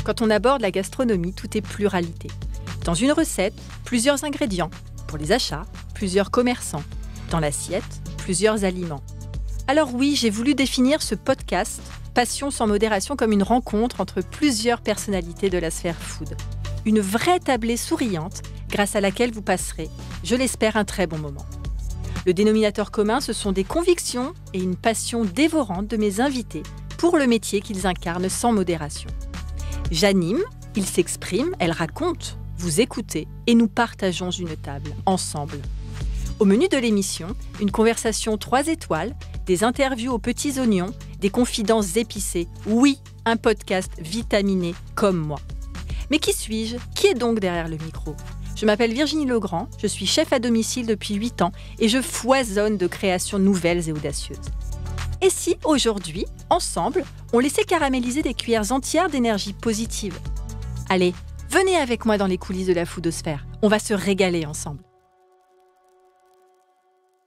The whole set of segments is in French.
Quand on aborde la gastronomie, tout est pluralité. Dans une recette, plusieurs ingrédients. Pour les achats, plusieurs commerçants. Dans l'assiette, plusieurs aliments. Alors oui, j'ai voulu définir ce podcast Passion sans modération comme une rencontre entre plusieurs personnalités de la sphère food. Une vraie tablée souriante grâce à laquelle vous passerez, je l'espère, un très bon moment. Le dénominateur commun, ce sont des convictions et une passion dévorante de mes invités pour le métier qu'ils incarnent sans modération. J'anime, ils s'expriment, elles racontent, vous écoutez et nous partageons une table, ensemble. Au menu de l'émission, une conversation 3 étoiles, des interviews aux petits oignons, des confidences épicées. Oui, un podcast vitaminé comme moi. Mais qui suis-je ? Qui est donc derrière le micro ? Je m'appelle Virginie Legrand, je suis chef à domicile depuis 8 ans et je foisonne de créations nouvelles et audacieuses. Et si, aujourd'hui, ensemble, on laissait caraméliser des cuillères entières d'énergie positive ? Allez, venez avec moi dans les coulisses de la foodosphère. On va se régaler ensemble.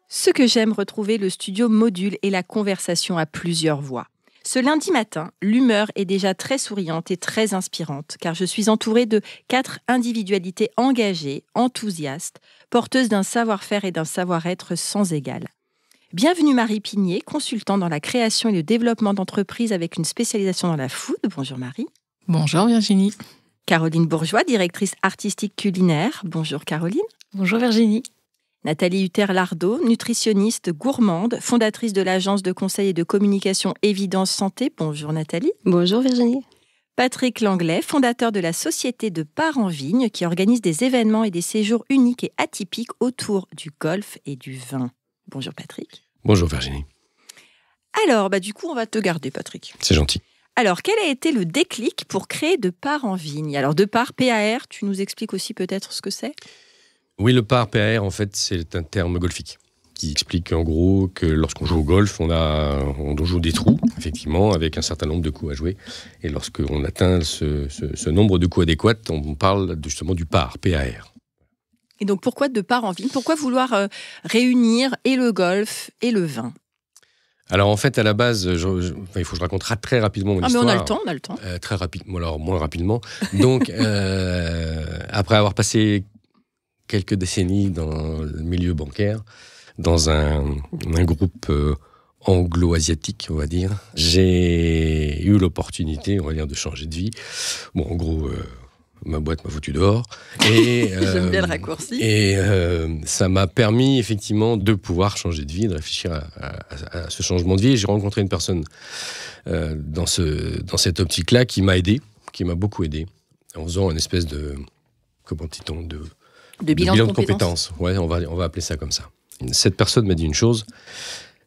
Ce que j'aime retrouver, le studio module et la conversation à plusieurs voix. Ce lundi matin, l'humeur est déjà très souriante et très inspirante, car je suis entourée de 4 individualités engagées, enthousiastes, porteuses d'un savoir-faire et d'un savoir-être sans égal. Bienvenue Marie Pigné, consultante dans la création et le développement d'entreprises avec une spécialisation dans la food. Bonjour Marie. Bonjour Virginie. Caroline Bourgeois, directrice artistique culinaire. Bonjour Caroline. Bonjour Virginie. Nathalie Hutter-Lardot, nutritionniste gourmande, fondatrice de l'agence de conseil et de communication Évidence Santé. Bonjour Nathalie. Bonjour Virginie. Patrick Langlais, fondateur de la société de Part en Vigne, qui organise des événements et des séjours uniques et atypiques autour du golf et du vin. Bonjour Patrick. Bonjour Virginie. Alors, du coup, on va te garder Patrick. C'est gentil. Alors, quel a été le déclic pour créer De Part en Vigne ? Alors, De Part, PAR, tu nous expliques aussi peut-être ce que c'est ? Oui, le PAR, PAR, en fait, c'est un terme golfique qui explique en gros que lorsqu'on joue au golf, on joue des trous, effectivement, avec un certain nombre de coups à jouer. Et lorsqu'on atteint ce nombre de coups adéquats, on parle justement du PAR, PAR. Et donc, pourquoi De Part en Vigne ? Pourquoi vouloir réunir et le golf et le vin ? Alors, en fait, à la base, il faut que je raconte très rapidement mon histoire. Mais on a le temps. Très rapidement, alors moins rapidement. Donc, après avoir passé quelques décennies dans le milieu bancaire, dans un groupe anglo-asiatique, on va dire, j'ai eu l'opportunité, on va dire, de changer de vie. Bon, en gros, ma boîte m'a foutu dehors. Et, j'aime bien le raccourci. Et ça m'a permis, effectivement, de pouvoir changer de vie, de réfléchir à ce changement de vie. Et j'ai rencontré une personne dans cette optique-là qui m'a beaucoup aidé, en faisant une espèce de, comment dit-on, de bilan de compétences. Ouais, on va appeler ça comme ça. Cette personne m'a dit une chose.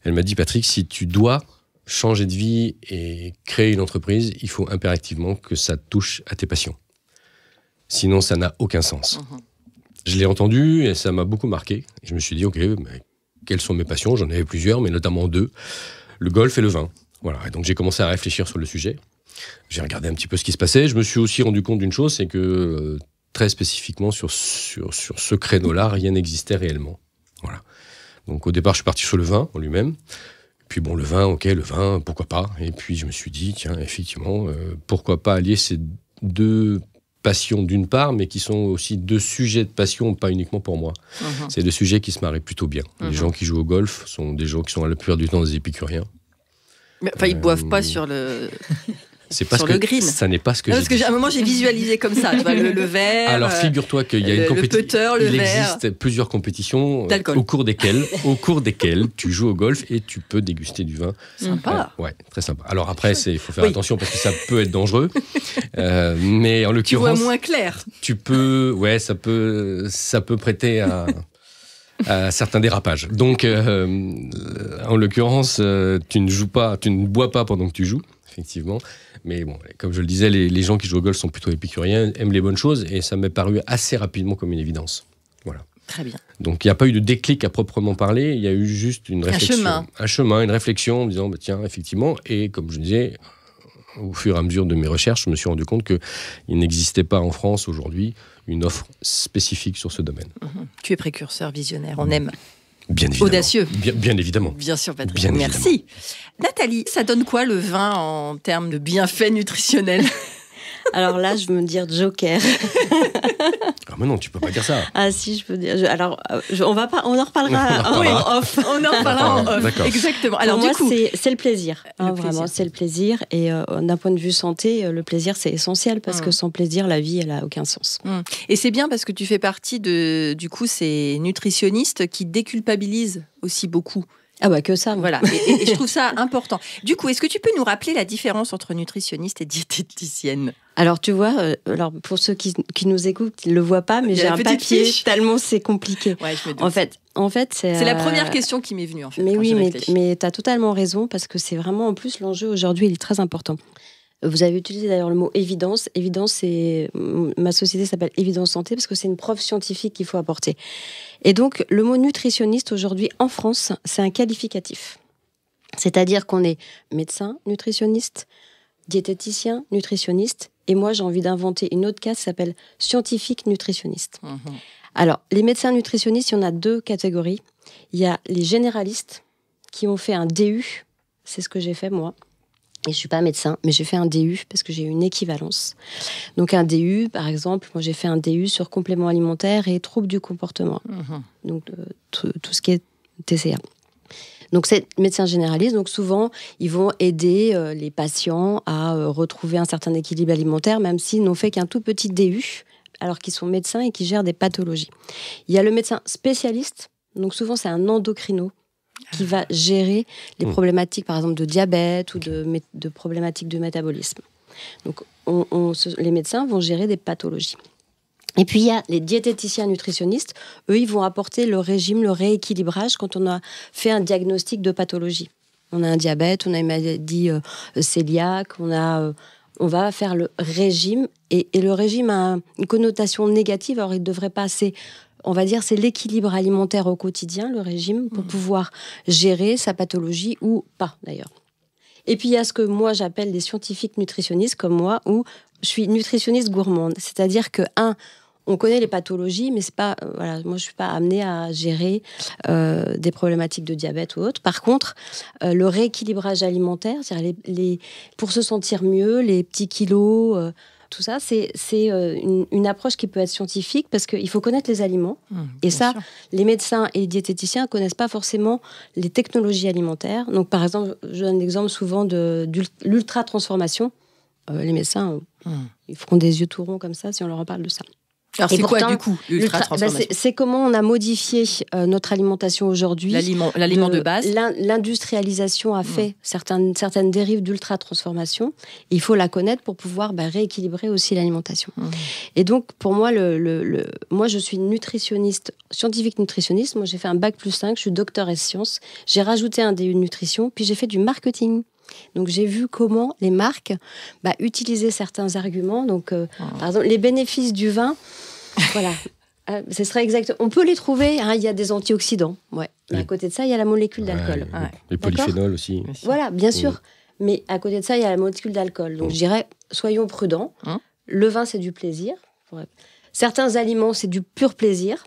Elle m'a dit, Patrick, si tu dois changer de vie et créer une entreprise, il faut impérativement que ça touche à tes passions. Sinon, ça n'a aucun sens. Je l'ai entendu et ça m'a beaucoup marqué. Et je me suis dit, OK, mais quelles sont mes passions ? J'en avais plusieurs, mais notamment 2. Le golf et le vin. Voilà. Et donc, j'ai commencé à réfléchir sur le sujet. J'ai regardé un petit peu ce qui se passait. Je me suis aussi rendu compte d'une chose, c'est que très spécifiquement sur ce créneau-là, rien n'existait réellement. Voilà. Donc au départ, je suis parti sur le vin en lui-même. Puis bon, le vin, pourquoi pas ? Et puis je me suis dit, tiens, effectivement, pourquoi pas allier ces 2 passions d'une part, mais qui sont aussi 2 sujets de passion, pas uniquement pour moi. C'est 2 sujets qui se marient plutôt bien. Les gens qui jouent au golf sont des gens qui sont la plupart du temps des épicuriens. Mais, ils ne boivent pas sur le... C'est pas sur le green. Ça n'est pas ce que j'ai dit. Parce qu'à un moment, j'ai visualisé comme ça, tu vois, le verre. Alors, figure-toi qu'il y a une compétition. Il existe plusieurs compétitions au cours desquelles tu joues au golf et tu peux déguster du vin. Sympa. Ouais, très sympa. Alors après, il faut faire attention parce que ça peut être dangereux. Mais en l'occurrence, tu vois moins clair. Ça peut prêter à certains dérapages. Donc, en l'occurrence, tu ne bois pas pendant que tu joues, effectivement. Mais bon, comme je le disais, les gens qui jouent au golf sont plutôt épicuriens, aiment les bonnes choses, et ça m'est paru assez rapidement comme une évidence. Voilà. Très bien. Donc, il n'y a pas eu de déclic à proprement parler, il y a eu juste une réflexion. Un chemin, une réflexion, en me disant, tiens, effectivement, et comme je disais, au fur et à mesure de mes recherches, je me suis rendu compte qu'il n'existait pas en France aujourd'hui une offre spécifique sur ce domaine. Tu es précurseur, visionnaire, on aime. Bien évidemment. Audacieux. Bien évidemment. Bien sûr, Patrick. Bien Merci. Évidemment. Nathalie, ça donne quoi le vin en termes de bienfaits nutritionnels ? Alors là, je veux me dire joker. Ah mais non, tu peux pas dire ça. Ah si, je peux dire. On en reparlera en off. On en reparlera en off. D'accord. Exactement. Alors Alors pour du moi, coup, c'est le plaisir. Le Vraiment, plaisir. c'est le plaisir. Et d'un point de vue santé, le plaisir, c'est essentiel parce que sans plaisir, la vie, elle a aucun sens. Et c'est bien parce que tu fais partie du coup, ces nutritionnistes qui déculpabilisent aussi beaucoup. Ah bah que ça. moi. Voilà. Et je trouve ça important. Du coup, est-ce que tu peux nous rappeler la différence entre nutritionniste et diététicienne ? Alors tu vois, pour ceux qui nous écoutent, ils le voient pas, mais Il y a j'ai la un petite papier fiche. tellement c'est compliqué. Ouais, je me doute. En fait, c'est la première question qui m'est venue en fait. Mais quand oui, j'ai mais réfléchi. tu as totalement raison parce que c'est vraiment en plus l'enjeu aujourd'hui, il est très important. Vous avez utilisé d'ailleurs le mot évidence. Évidence, ma société s'appelle Évidence Santé parce que c'est une preuve scientifique qu'il faut apporter. Et donc, le mot nutritionniste aujourd'hui en France, c'est un qualificatif. C'est-à-dire qu'on est médecin, nutritionniste, diététicien, nutritionniste. Et moi, j'ai envie d'inventer une autre case qui s'appelle scientifique nutritionniste. Alors, les médecins nutritionnistes, il y en a 2 catégories. Il y a les généralistes qui ont fait un DU. C'est ce que j'ai fait, moi. Et je suis pas médecin, mais j'ai fait un DU parce que j'ai eu une équivalence. Donc un DU, par exemple, moi j'ai fait un DU sur compléments alimentaires et troubles du comportement. Donc tout ce qui est TCA. Donc c'est médecin généraliste. Donc souvent ils vont aider les patients à retrouver un certain équilibre alimentaire, même s'ils n'ont fait qu'un tout petit DU, alors qu'ils sont médecins et qui gèrent des pathologies. Il y a le médecin spécialiste. Donc souvent c'est un endocrino qui va gérer les problématiques, par exemple, de diabète ou de problématiques de métabolisme. Donc, les médecins vont gérer des pathologies. Et puis, il y a les diététiciens nutritionnistes. Eux, ils vont apporter le régime, le rééquilibrage quand on a fait un diagnostic de pathologie. On a un diabète, on a une maladie cœliaque, on va faire le régime. Et le régime a une connotation négative, alors il devrait passer... On va dire c'est l'équilibre alimentaire au quotidien, le régime, pour pouvoir gérer sa pathologie ou pas d'ailleurs. Et puis il y a ce que moi j'appelle des scientifiques nutritionnistes comme moi, où je suis nutritionniste gourmande. C'est-à-dire que, on connaît les pathologies, mais c'est pas, moi je suis pas amenée à gérer des problématiques de diabète ou autre. Par contre, le rééquilibrage alimentaire, c'est-à-dire pour se sentir mieux, les petits kilos... tout ça, c'est une approche qui peut être scientifique parce qu'il faut connaître les aliments. Et ça, les médecins et les diététiciens ne connaissent pas forcément les technologies alimentaires. Donc, par exemple, je donne l'exemple souvent de l'ultra-transformation. Les médecins, ils feront des yeux tout ronds comme ça si on leur en parle de ça. Alors, c'est quoi, du coup, l'ultra-transformation ? C'est comment on a modifié notre alimentation aujourd'hui. L'aliment de base. L'industrialisation a fait certaines dérives d'ultra-transformation. Il faut la connaître pour pouvoir rééquilibrer aussi l'alimentation. Et donc, pour moi, moi, je suis nutritionniste, scientifique nutritionniste. Moi, j'ai fait un bac+5, je suis docteur en sciences. J'ai rajouté un DU de nutrition, puis j'ai fait du marketing. Donc, j'ai vu comment les marques utilisaient certains arguments. Donc, par exemple, les bénéfices du vin... Voilà, ce serait exact. On peut les trouver, il y a des antioxydants, ouais. Mais à côté de ça, il y a la molécule d'alcool. Les polyphénols aussi. Voilà, bien sûr. Mais à côté de ça, il y a la molécule d'alcool. Donc je dirais, soyons prudents. Le vin, c'est du plaisir. Certains aliments, c'est du pur plaisir.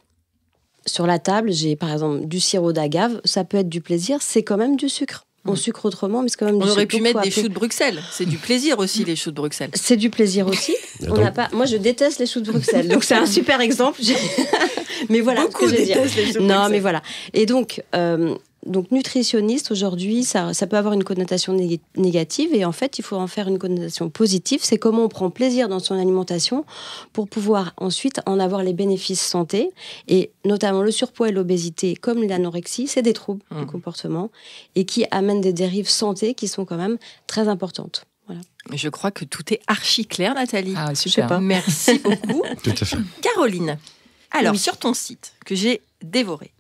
Sur la table, j'ai par exemple du sirop d'agave. Ça peut être du plaisir, c'est quand même du sucre. On sucre autrement, mais c'est quand même du sucre. On aurait pu mettre des choux de Bruxelles. C'est du plaisir aussi, les choux de Bruxelles. C'est du plaisir aussi. Moi, je déteste les choux de Bruxelles. Donc, c'est un super exemple. Mais voilà Beaucoup ce que je veux dire. détestent les choux de Non, Bruxelles. mais voilà. Et donc nutritionniste, aujourd'hui, ça peut avoir une connotation négative. Et en fait, il faut en faire une connotation positive. C'est comment on prend plaisir dans son alimentation pour pouvoir ensuite en avoir les bénéfices santé. Et notamment le surpoids et l'obésité, comme l'anorexie, c'est des troubles du comportement et qui amènent des dérives santé qui sont quand même très importantes. Voilà. Je crois que tout est archi clair, Nathalie. Ah, Je sais super. pas. Merci beaucoup. Tout à fait. Caroline, alors sur ton site que j'ai dévoré,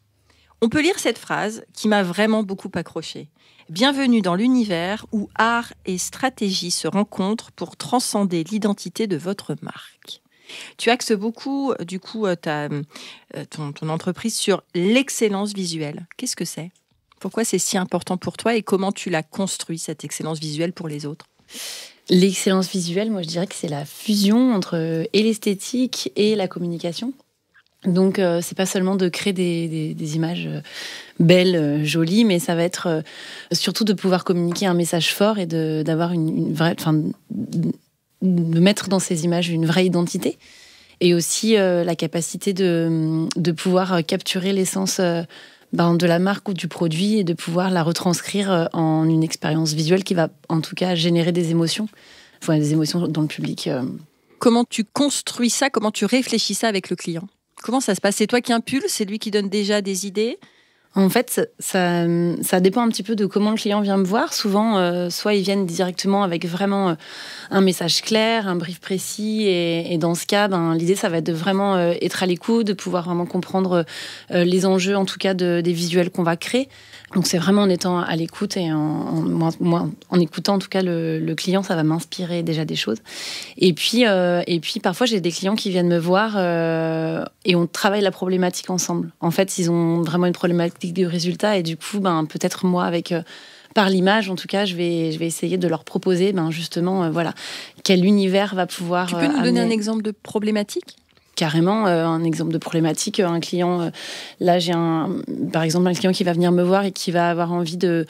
on peut lire cette phrase qui m'a vraiment beaucoup accrochée. Bienvenue dans l'univers où art et stratégie se rencontrent pour transcender l'identité de votre marque. Tu axes beaucoup, du coup, ton entreprise sur l'excellence visuelle. Qu'est-ce que c'est ? Pourquoi c'est si important pour toi et comment tu l'as construit, cette excellence visuelle, pour les autres ? L'excellence visuelle, moi je dirais que c'est la fusion entre et l'esthétique et la communication. Donc c'est pas seulement de créer des images belles, jolies, mais ça va être surtout de pouvoir communiquer un message fort et d'avoir une vraie, mettre dans ces images une vraie identité. Et aussi la capacité de pouvoir capturer l'essence de la marque ou du produit et de pouvoir la retranscrire en une expérience visuelle qui va en tout cas générer des émotions dans le public. Comment tu construis ça? Comment tu réfléchis ça avec le client? Comment ça se passe? C'est toi qui impulse? C'est lui qui donne déjà des idées? En fait, ça dépend un petit peu de comment le client vient me voir. Souvent, soit ils viennent directement avec vraiment un message clair, un brief précis. Et dans ce cas, l'idée, ça va être de vraiment être à l'écoute, de pouvoir vraiment comprendre les enjeux, en tout cas, des visuels qu'on va créer. Donc, c'est vraiment en étant à l'écoute et en écoutant, en tout cas, le client, ça va m'inspirer déjà des choses. Et puis parfois, j'ai des clients qui viennent me voir et on travaille la problématique ensemble. En fait, ils ont vraiment une problématique de résultat et du coup, peut-être moi, par l'image, en tout cas, je vais essayer de leur proposer, justement, quel univers va pouvoir. Tu peux nous donner un exemple de problématique? Carrément, un exemple de problématique, un client, là j'ai par exemple un client qui va venir me voir et qui va avoir envie de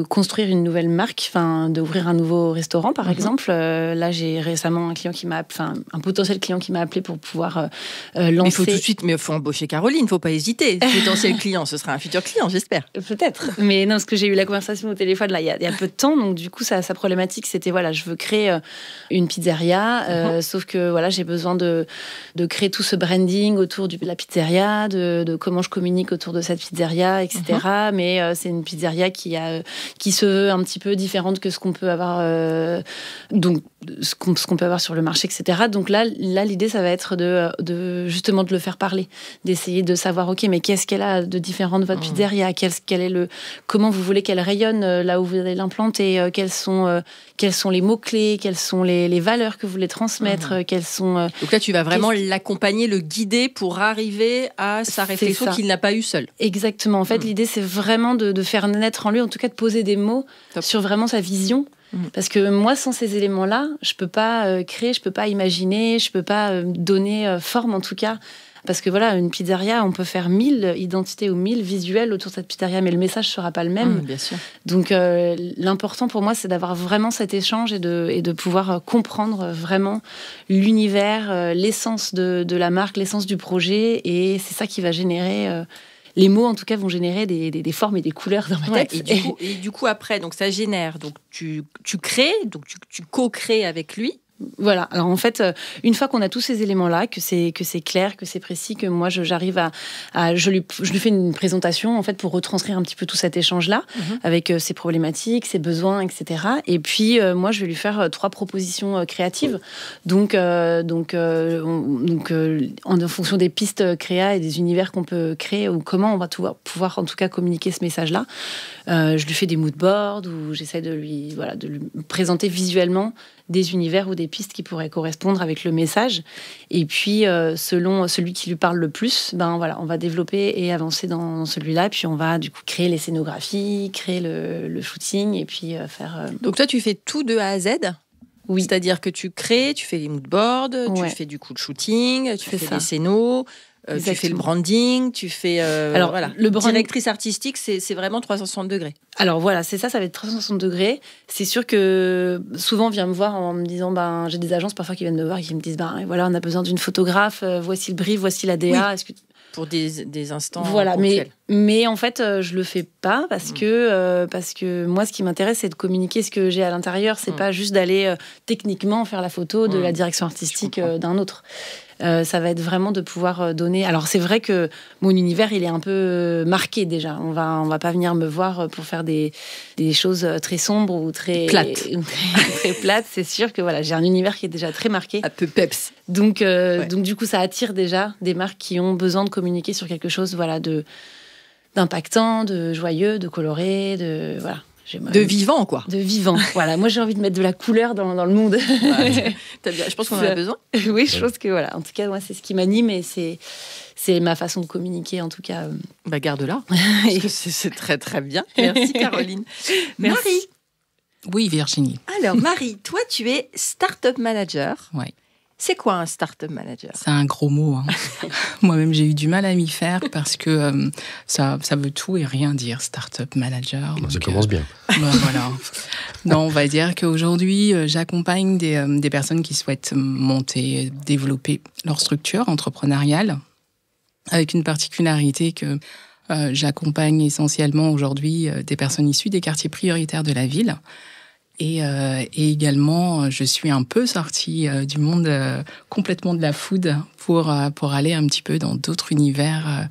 construire une nouvelle marque, d'ouvrir un nouveau restaurant par exemple. Là j'ai récemment un potentiel client qui m'a appelé pour pouvoir lancer. Mais il faut tout de suite, faut embaucher Caroline, il ne faut pas hésiter. Potentiel client, ce sera un futur client, j'espère. Peut-être, mais non, parce que j'ai eu la conversation au téléphone là il y a peu de temps, donc du coup sa problématique c'était je veux créer une pizzeria, sauf que j'ai besoin de créer tout ce branding autour de la pizzeria, de comment je communique autour de cette pizzeria, etc. Mais c'est une pizzeria qui se veut un petit peu différente que ce qu'on peut avoir, donc ce qu'on peut avoir sur le marché, etc. Donc là, l'idée, ça va être justement de le faire parler, d'essayer de savoir, ok, mais qu'est-ce qu'elle a de différent de votre pizzeria, comment vous voulez qu'elle rayonne là où vous allez l'implanter, quels sont les mots-clés, quelles sont les valeurs que vous voulez transmettre, quelles sont... Donc là, tu vas vraiment l'accompagner, le guider pour arriver à sa réflexion qu'il n'a pas eue seul. Exactement. En fait, l'idée, c'est vraiment de faire naître en lui, en tout cas de poser des mots sur vraiment sa vision. Parce que moi, sans ces éléments-là, je peux pas créer, je peux pas imaginer, je peux pas donner forme, en tout cas. Parce que une pizzeria, on peut faire 1000 identités ou 1000 visuels autour de cette pizzeria, mais le message sera pas le même. Bien sûr. Donc, l'important pour moi, c'est d'avoir vraiment cet échange et de pouvoir comprendre vraiment l'univers, l'essence de la marque, l'essence du projet. Et c'est ça qui va générer... les mots, en tout cas, vont générer des formes et des couleurs dans ma tête. Et du coup, après, donc ça génère. Donc, tu crées, donc tu co-crées avec lui. Voilà. Alors en fait, une fois qu'on a tous ces éléments-là, que c'est clair, que c'est précis, que moi j'arrive je lui fais une présentation en fait pour retranscrire un petit peu tout cet échange-là avec ses problématiques, ses besoins, etc. Et puis moi je vais lui faire 3 propositions créatives. Donc en fonction des pistes créa et des univers qu'on peut créer ou comment on va pouvoir en tout cas communiquer ce message-là. Je lui fais des moodboards où j'essaie de lui présenter visuellement des univers ou des pistes qui pourraient correspondre avec le message. Et puis, selon celui qui lui parle le plus, on va développer et avancer dans celui-là. Puis, on va du coup créer les scénographies, créer le shooting et puis faire... Donc, toi, tu fais tout de A à Z? Oui. C'est-à-dire que tu crées, tu fais les moodboards, tu fais du coup le shooting, tu fais les scénos... tu fais le branding, tu fais... Alors, le directrice artistique, c'est vraiment 360 degrés. Alors voilà, c'est ça va être 360 degrés. C'est sûr que souvent, on vient me voir en me disant, j'ai des agences parfois qui viennent me voir et qui me disent, on a besoin d'une photographe, voici le brief, voici la DA. Oui. Est-ce que... Pour des instants voilà, mais en fait, je le fais pas parce que moi, ce qui m'intéresse, c'est de communiquer ce que j'ai à l'intérieur. C'est pas juste d'aller techniquement faire la photo de la direction artistique d'un autre. Ça va être vraiment de pouvoir donner... Alors, c'est vrai que mon univers, il est un peu marqué déjà. On va pas venir me voir pour faire des choses très sombres ou très... Plates. Très plates. C'est sûr que j'ai un univers qui est déjà très marqué. Un peu peps. Donc, du coup, ça attire déjà des marques qui ont besoin de communiquer sur quelque chose d'impactant, de joyeux, de coloré, de... Voilà. De vivant, quoi. De vivant, voilà. Moi, j'ai envie de mettre de la couleur dans le monde. T'as bien. Je pense qu'on en a besoin. Oui, je pense que, En tout cas, moi, c'est ce qui m'anime et c'est ma façon de communiquer, en tout cas. Garde-la. Parce que c'est très, très bien. Merci, Caroline. Merci. Marie. Oui, Virginie. Alors, Marie, toi, tu es start-up manager. Ouais. C'est quoi un startup manager ? C'est un gros mot. Hein. Moi-même, j'ai eu du mal à m'y faire parce que ça veut tout et rien dire, startup manager. Ça commence bien. Voilà. Non, on va dire qu'aujourd'hui, j'accompagne des personnes qui souhaitent monter, développer leur structure entrepreneuriale, avec une particularité que j'accompagne essentiellement aujourd'hui des personnes issues des quartiers prioritaires de la ville. Et également, je suis un peu sortie du monde complètement de la food pour aller un petit peu dans d'autres univers,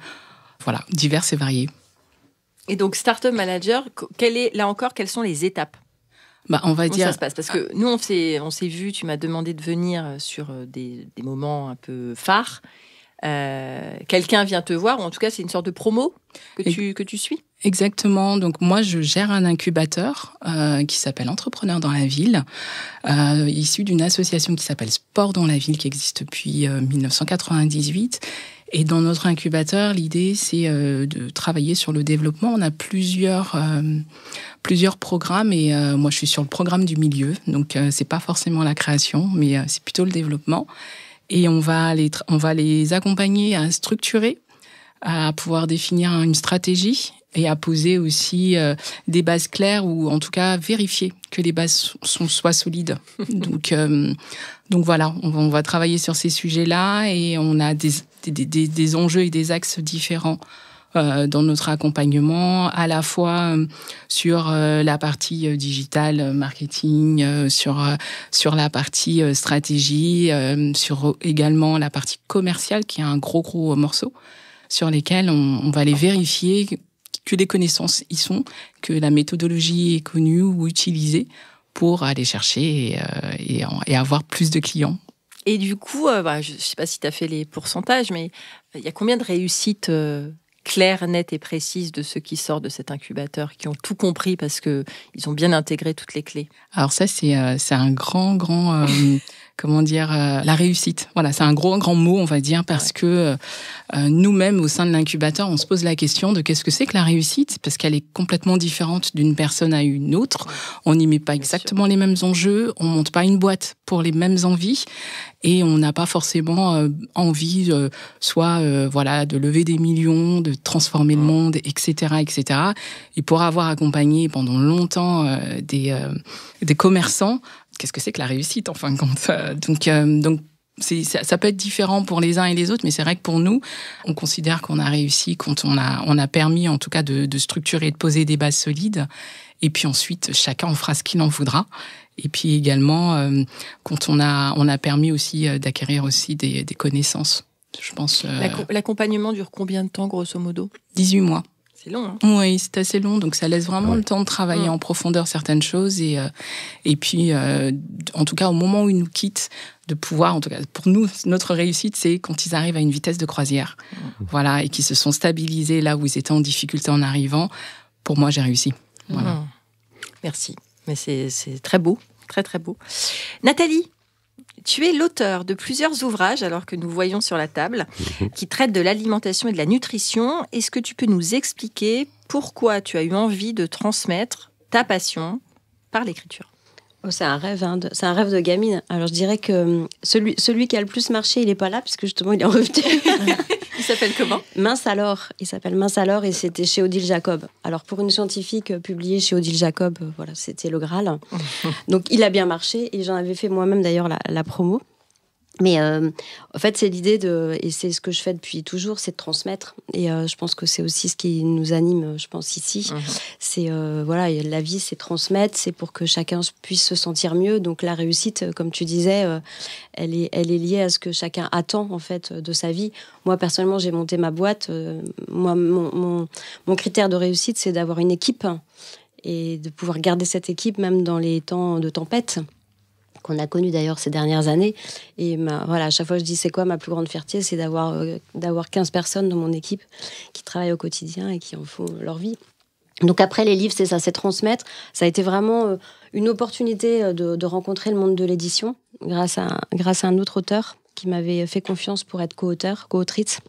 divers et variés. Et donc, Startup Manager, quelles sont les étapes ? On va dire. Ça se passe parce que nous, on s'est vu. Tu m'as demandé de venir sur des moments un peu phares. Quelqu'un vient te voir, ou en tout cas, c'est une sorte de promo que tu suis. Exactement. Donc moi, je gère un incubateur qui s'appelle Entrepreneurs dans la ville, issu d'une association qui s'appelle Sport dans la ville, qui existe depuis 1998. Et dans notre incubateur, l'idée, c'est de travailler sur le développement. On a plusieurs programmes et moi, je suis sur le programme du milieu. Donc, c'est pas forcément la création, mais c'est plutôt le développement. Et on va les accompagner à structurer, à pouvoir définir une stratégie et à poser aussi des bases claires ou en tout cas vérifier que les bases soient solides. Donc voilà, on va travailler sur ces sujets-là et on a des enjeux et des axes différents dans notre accompagnement, à la fois sur la partie digitale, marketing, sur la partie stratégie, sur également la partie commerciale qui est un gros morceau sur lesquels on va aller vérifier que les connaissances y sont, que la méthodologie est connue ou utilisée pour aller chercher et avoir plus de clients. Et du coup, je ne sais pas si tu as fait les pourcentages, mais il y a combien de réussites claires, nettes et précises de ceux qui sortent de cet incubateur, qui ont tout compris parce qu'ils ont bien intégré toutes les clés ? Alors ça, c'est un grand la réussite. Voilà, c'est un grand mot, on va dire, parce que nous-mêmes, au sein de l'incubateur, on se pose la question de qu'est-ce que c'est que la réussite, parce qu'elle est complètement différente d'une personne à une autre. On n'y met pas exactement les mêmes enjeux, on monte pas une boîte pour les mêmes envies, et on n'a pas forcément envie, de lever des millions, de transformer le monde, etc. Et pour avoir accompagné pendant longtemps des commerçants, qu'est-ce que c'est que la réussite, en fin de compte ? Donc ça peut être différent pour les uns et les autres, mais c'est vrai que pour nous, on considère qu'on a réussi quand on a permis, en tout cas, de structurer, de poser des bases solides. Et puis ensuite, chacun en fera ce qu'il en voudra. Et puis également, quand on a permis aussi d'acquérir aussi des connaissances, je pense. L'accompagnement dure combien de temps, grosso modo ? 18 mois. C'est long, hein ? Oui, c'est assez long, donc ça laisse vraiment le temps de travailler en profondeur certaines choses et puis, en tout cas, au moment où ils nous quittent, de pouvoir, en tout cas, pour nous, notre réussite, c'est quand ils arrivent à une vitesse de croisière, voilà, et qu'ils se sont stabilisés là où ils étaient en difficulté en arrivant. Pour moi, j'ai réussi. Voilà. Merci, mais c'est très beau, très très beau. Nathalie, tu es l'auteur de plusieurs ouvrages, alors que nous voyons sur la table, qui traitent de l'alimentation et de la nutrition. Est-ce que tu peux nous expliquer pourquoi tu as eu envie de transmettre ta passion par l'écriture ? C'est un rêve, c'est un rêve de gamine. Alors je dirais que celui qui a le plus marché, il n'est pas là, puisque justement il est en revenu. Il s'appelle comment ? Mince alors. Il s'appelle Mince alors et c'était chez Odile Jacob. Alors pour une scientifique publiée chez Odile Jacob, voilà, c'était le Graal. Donc il a bien marché et j'en avais fait moi-même d'ailleurs la promo. Mais en fait, c'est l'idée et c'est ce que je fais depuis toujours, c'est de transmettre. Et je pense que c'est aussi ce qui nous anime, je pense, ici. C'est, la vie, c'est transmettre, c'est pour que chacun puisse se sentir mieux. Donc la réussite, comme tu disais, elle est liée à ce que chacun attend, en fait, de sa vie. Moi, personnellement, j'ai monté ma boîte. Moi, mon critère de réussite, c'est d'avoir une équipe et de pouvoir garder cette équipe, même dans les temps de tempête qu'on a connu d'ailleurs ces dernières années. Et à chaque fois je dis c'est quoi ma plus grande fierté, c'est d'avoir 15 personnes dans mon équipe qui travaillent au quotidien et qui en font leur vie. Donc après les livres, c'est ça, c'est transmettre. Ça a été vraiment une opportunité de rencontrer le monde de l'édition grâce à un autre auteur qui m'avait fait confiance pour être co-autrice.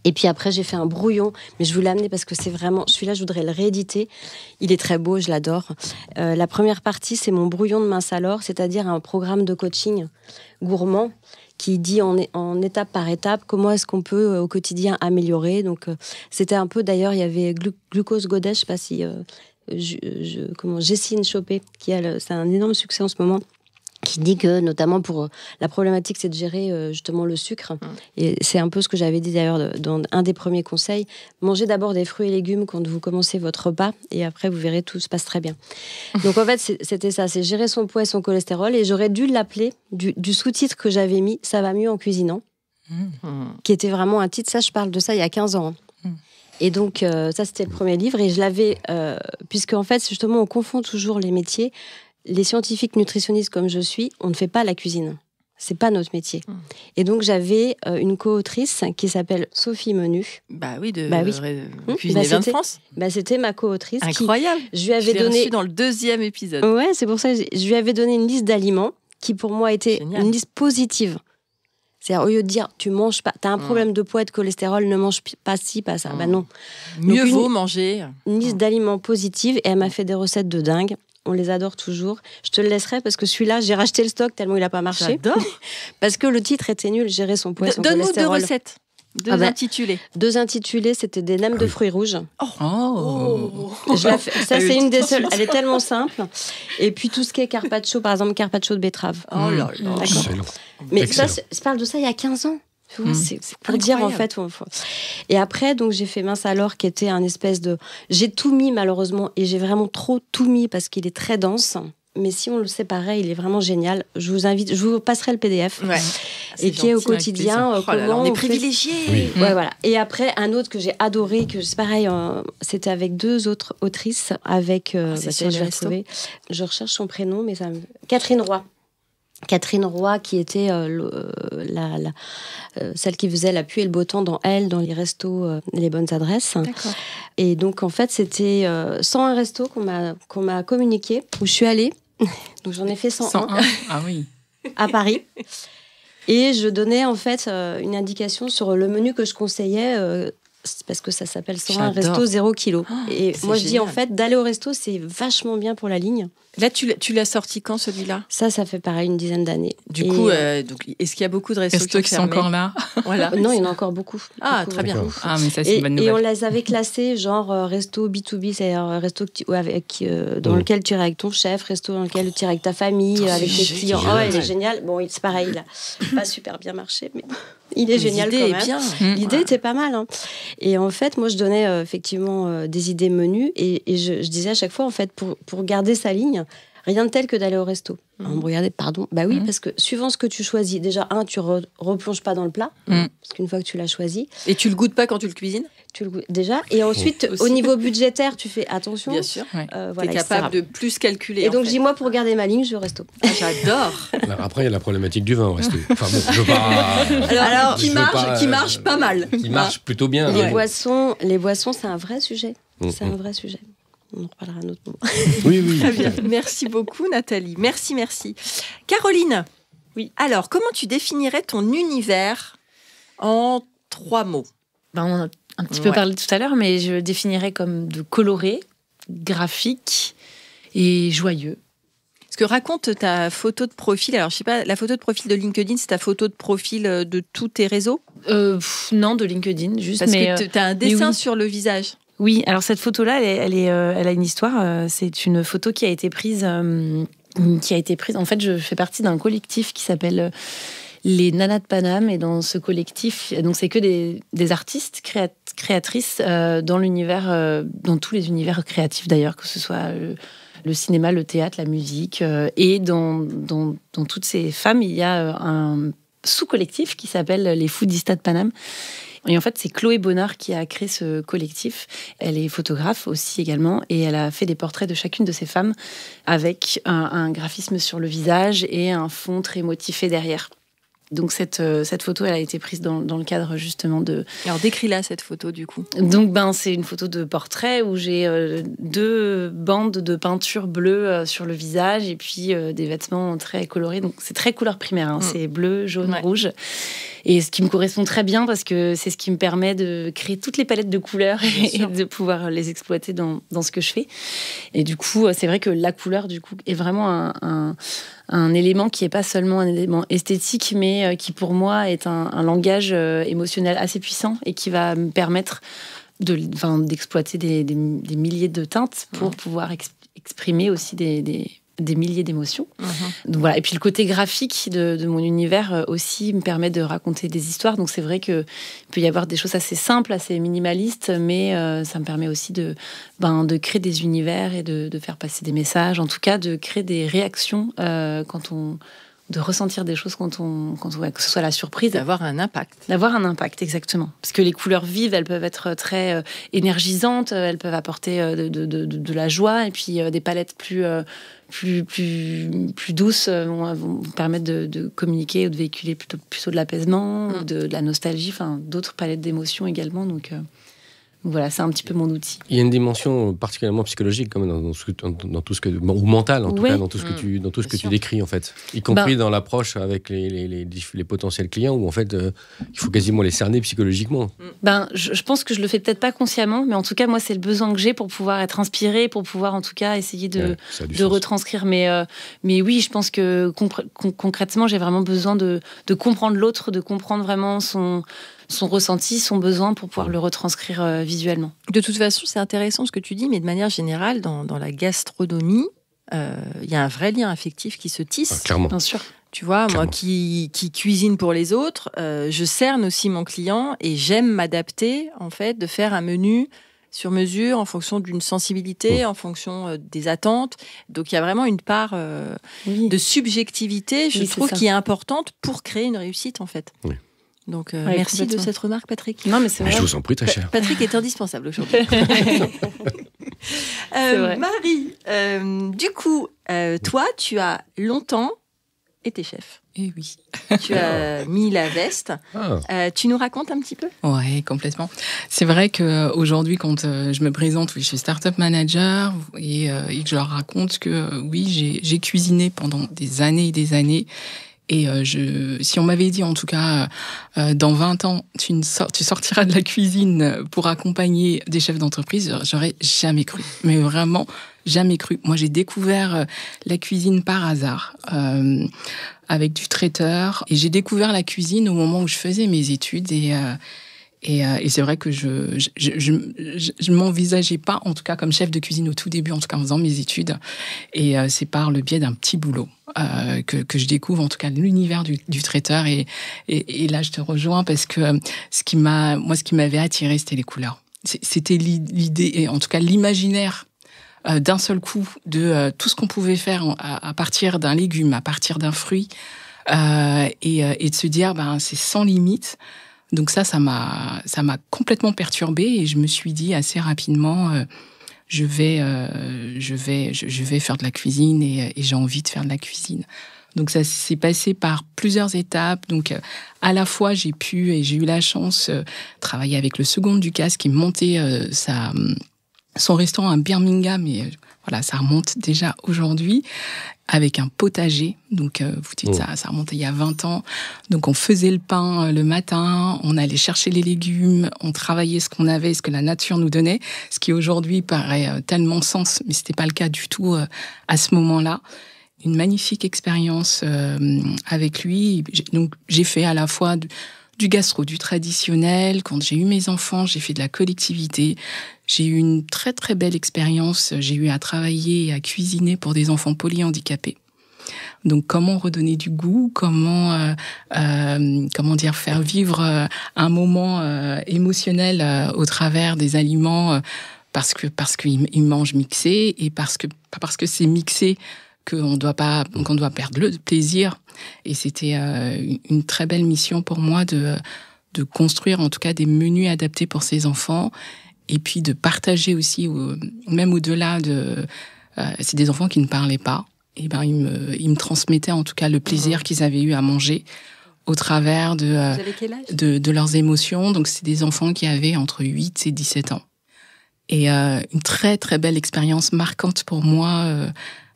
Et puis après, j'ai fait un brouillon, mais je vous l'ai amené parce que c'est vraiment... Celui-là, je voudrais le rééditer. Il est très beau, je l'adore. La première partie, c'est mon brouillon de mince alors, c'est-à-dire un programme de coaching gourmand qui dit en étape par étape comment est-ce qu'on peut au quotidien améliorer. Donc, c'était un peu... D'ailleurs, il y avait Glucose Godet, je ne sais pas si... Jessine Chopé, c'est un énorme succès en ce moment, qui dit que, notamment pour la problématique, c'est de gérer justement le sucre. Et c'est un peu ce que j'avais dit d'ailleurs dans un des premiers conseils. Mangez d'abord des fruits et légumes quand vous commencez votre repas, et après, vous verrez, tout se passe très bien. Donc en fait, c'était ça, c'est gérer son poids et son cholestérol. Et j'aurais dû l'appeler, du sous-titre que j'avais mis, « Ça va mieux en cuisinant », qui était vraiment un titre, ça, je parle de ça il y a 15 ans. Et donc, ça, c'était le premier livre. Et je l'avais, puisque en fait, justement, on confond toujours les métiers. Les scientifiques nutritionnistes comme je suis, on ne fait pas la cuisine. C'est pas notre métier. Et donc, j'avais une co-autrice qui s'appelle Sophie Menu. Cuisiner 20 de France. C'était ma co-autrice. Incroyable. Je lui avais donné... reçue dans le 2e épisode. Ouais, c'est pour ça que je lui avais donné une liste d'aliments qui, pour moi, était une liste positive. C'est-à-dire, au lieu de dire, tu manges pas, tu as un problème de poids et de cholestérol, ne mange pas ci, pas ça. Non. Mieux vaut manger. Une liste d'aliments positive, et elle m'a fait des recettes de dingue. On les adore toujours. Je te le laisserai parce que celui-là, j'ai racheté le stock tellement il n'a pas marché. J'adore. Parce que le titre était nul, gérer son poids et son cholestérol. Donne-nous 2 recettes. 2 intitulés. 2 intitulés, c'était des nems de fruits rouges. Ça, c'est une des seules. Elle est tellement simple. Et puis tout ce qui est carpaccio, par exemple, carpaccio de betterave. Oh là là. Mais ça, je parle de ça il y a 15 ans. C'est pour dire, en fait. Et après, donc, j'ai fait Mince alors, qui était un espèce de... J'ai tout mis, malheureusement, et j'ai vraiment trop tout mis parce qu'il est très dense. Mais si on le séparait, il est vraiment génial. Je vous invite, je vous passerai le PDF. Et qui est au quotidien. On est privilégiés. Ouais, voilà. Et après, un autre que j'ai adoré, que c'est pareil, c'était avec 2 autres autrices, avec... je recherche son prénom, mais ça me... Catherine Roy, qui était celle qui faisait la pluie et le beau temps dans les restos, les bonnes adresses. D'accord. Et donc, en fait, c'était 101 restos qu'on m'a communiqué, où je suis allée. Donc, j'en ai fait 101. Ah oui. À Paris. Et je donnais, en fait, une indication sur le menu que je conseillais, parce que ça s'appelle 101 resto 0 kilo. Et moi, je dis, en fait, d'aller au resto, c'est vachement bien pour la ligne. Là, tu l'as sorti quand, celui-là ? Ça fait pareil une dizaine d'années. Du coup, est-ce qu'il y a beaucoup de restos qui sont encore là ? Voilà. Non, il y en a encore beaucoup. Très bien. Ah, mais ça, c'est une bonne nouvelle. Et on les avait classés, genre resto B2B, c'est-à-dire resto dans lequel tu irais avec ton chef, resto dans lequel tu irais avec ta famille, avec tes clients. Il est génial. Bon, c'est pareil, il n'a pas super bien marché, mais il est génial quand même. Bien. L'idée était pas mal. Et en fait, moi, je donnais effectivement des idées menus, et je disais à chaque fois, en fait, pour garder sa ligne, rien de tel que d'aller au resto. Alors, on me regardait, pardon. Bah oui, parce que suivant ce que tu choisis, déjà, tu replonges pas dans le plat, parce qu'une fois que tu l'as choisi... Et tu le goûtes pas quand tu le cuisines ? Tu le goûtes déjà. Et ensuite, au niveau budgétaire, tu fais attention. Bien sûr. Voilà, tu es capable de plus calculer. Et donc, je dis, moi, pour garder ma ligne, je vais au resto. J'adore. Alors, après, il y a la problématique du vin au resto. Enfin bon, je veux pas... Alors qui marche pas mal. Qui marche plutôt bien. Les boissons, c'est un vrai sujet. C'est un vrai sujet. On en reparlera un autre moment. Oui. Très bien. Merci beaucoup, Nathalie. Merci. Caroline. Oui. Alors, comment tu définirais ton univers en 3 mots ? On en a un petit peu parlé tout à l'heure, mais je définirais comme de coloré, graphique et joyeux. Parce que raconte ta photo de profil. Alors, je sais pas, la photo de profil de LinkedIn, c'est ta photo de profil de tous tes réseaux ? Non, de LinkedIn, juste. Parce que tu as un dessin sur le visage. Oui, alors cette photo-là, elle a une histoire. C'est une photo qui a été prise. En fait, je fais partie d'un collectif qui s'appelle les Nanas de Paname, et dans ce collectif, donc c'est que des artistes, créatrices dans l'univers, dans tous les univers créatifs d'ailleurs, que ce soit le cinéma, le théâtre, la musique, et dans toutes ces femmes, il y a un sous-collectif qui s'appelle les Foodistas de Paname. Et en fait, c'est Chloé Bonnard qui a créé ce collectif. Elle est photographe aussi également, et elle a fait des portraits de chacune de ces femmes avec un graphisme sur le visage et un fond très motifé derrière. Donc cette photo, elle a été prise dans le cadre justement de... Alors décris-la cette photo du coup. Donc c'est une photo de portrait où j'ai 2 bandes de peinture bleue sur le visage et puis des vêtements très colorés. Donc c'est très couleur primaire, c'est bleu, jaune, rouge. Et ce qui me correspond très bien parce que c'est ce qui me permet de créer toutes les palettes de couleurs et de pouvoir les exploiter dans ce que je fais. Et du coup, c'est vrai que la couleur du coup est vraiment un élément qui n'est pas seulement un élément esthétique, mais qui pour moi est un langage émotionnel assez puissant et qui va me permettre d'exploiter des milliers de teintes pour pouvoir exprimer aussi des milliers d'émotions. Donc voilà. Et puis le côté graphique de mon univers aussi me permet de raconter des histoires. Donc c'est vrai qu'il peut y avoir des choses assez simples, assez minimalistes, mais ça me permet aussi de créer des univers et de faire passer des messages. En tout cas, de créer des réactions de ressentir des choses quand que ce soit la surprise. D'avoir un impact. D'avoir un impact, exactement. Parce que les couleurs vives, elles peuvent être très énergisantes, elles peuvent apporter de la joie, et puis des palettes plus douces vont permettre de communiquer ou de véhiculer plutôt de l'apaisement ou de la nostalgie, d'autres palettes d'émotions également. Donc voilà, c'est un petit peu mon outil. Il y a une dimension particulièrement psychologique quand même dans tout ce que, ou mentale en tout cas, dans tout ce que tu décris en fait, y compris dans l'approche avec les potentiels clients où en fait il faut quasiment les cerner psychologiquement. Je pense que je le fais peut-être pas consciemment, mais en tout cas moi c'est le besoin que j'ai pour pouvoir être inspirée, pour pouvoir en tout cas essayer de retranscrire. Mais oui, je pense que concrètement j'ai vraiment besoin de comprendre l'autre, de comprendre vraiment son ressenti, son besoin pour pouvoir le retranscrire visuellement. De toute façon, c'est intéressant ce que tu dis, mais de manière générale, dans la gastronomie, il y a un vrai lien affectif qui se tisse. Clairement. Bien sûr. Tu vois, Clairement. moi qui cuisine pour les autres, je cerne aussi mon client et j'aime m'adapter, en fait, de faire un menu sur mesure en fonction d'une sensibilité, en fonction des attentes. Donc, il y a vraiment une part de subjectivité, je trouve, qui est importante pour créer une réussite, en fait. Oui. Donc, merci de cette remarque, Patrick. Non, mais c'est vrai. Je vous en prie, très cher. Patrick est indispensable aujourd'hui. Marie, du coup, toi, tu as longtemps été chef. Eh oui. Tu as mis la veste. Tu nous racontes un petit peu ? Ouais, complètement. C'est vrai qu'aujourd'hui, quand je me présente, je suis startup manager et que je leur raconte que oui, j'ai cuisiné pendant des années et des années. Et si on m'avait dit, en tout cas, dans 20 ans, tu sortiras de la cuisine pour accompagner des chefs d'entreprise, j'aurais jamais cru. Mais vraiment, jamais cru. Moi, j'ai découvert la cuisine par hasard, avec du traiteur. Et j'ai découvert la cuisine au moment où je faisais mes études. Et c'est vrai que je m'envisageais pas, en tout cas, comme chef de cuisine au tout début, en tout cas en faisant mes études. Et c'est par le biais d'un petit boulot que je découvre, en tout cas, l'univers du traiteur. Et là, je te rejoins parce que ce qui m'avait attiré, c'était les couleurs. C'était l'idée, et en tout cas l'imaginaire d'un seul coup de tout ce qu'on pouvait faire à partir d'un légume, à partir d'un fruit, et de se dire, c'est sans limite. Donc ça m'a complètement perturbée et je me suis dit assez rapidement, je vais faire de la cuisine et j'ai envie de faire de la cuisine. Donc ça s'est passé par plusieurs étapes. Donc à la fois j'ai eu la chance de travailler avec le Second Ducasse qui montait son restaurant à Birmingham, et voilà, ça remonte déjà aujourd'hui, avec un potager. Donc, vous dites ça remonte il y a 20 ans. Donc, on faisait le pain le matin, on allait chercher les légumes, on travaillait ce qu'on avait, ce que la nature nous donnait, ce qui aujourd'hui paraît tellement sens, mais c'était pas le cas du tout à ce moment-là. Une magnifique expérience avec lui. Donc, j'ai fait à la fois du gastro, du traditionnel. Quand j'ai eu mes enfants, j'ai fait de la collectivité. J'ai eu une très très belle expérience. J'ai eu à travailler et à cuisiner pour des enfants polyhandicapés. Donc comment redonner du goût, comment faire vivre un moment émotionnel au travers des aliments parce qu'ils mangent mixé et pas parce que c'est mixé qu'on doit perdre le plaisir. Et c'était une très belle mission pour moi de construire en tout cas des menus adaptés pour ces enfants et puis de partager aussi, même au-delà c'est des enfants qui ne parlaient pas, et ils me transmettaient en tout cas le plaisir qu'ils avaient eu à manger au travers Vous avez quel âge ? de leurs émotions. Donc, c'est des enfants qui avaient entre 8 et 17 ans. Et une très, très belle expérience marquante pour moi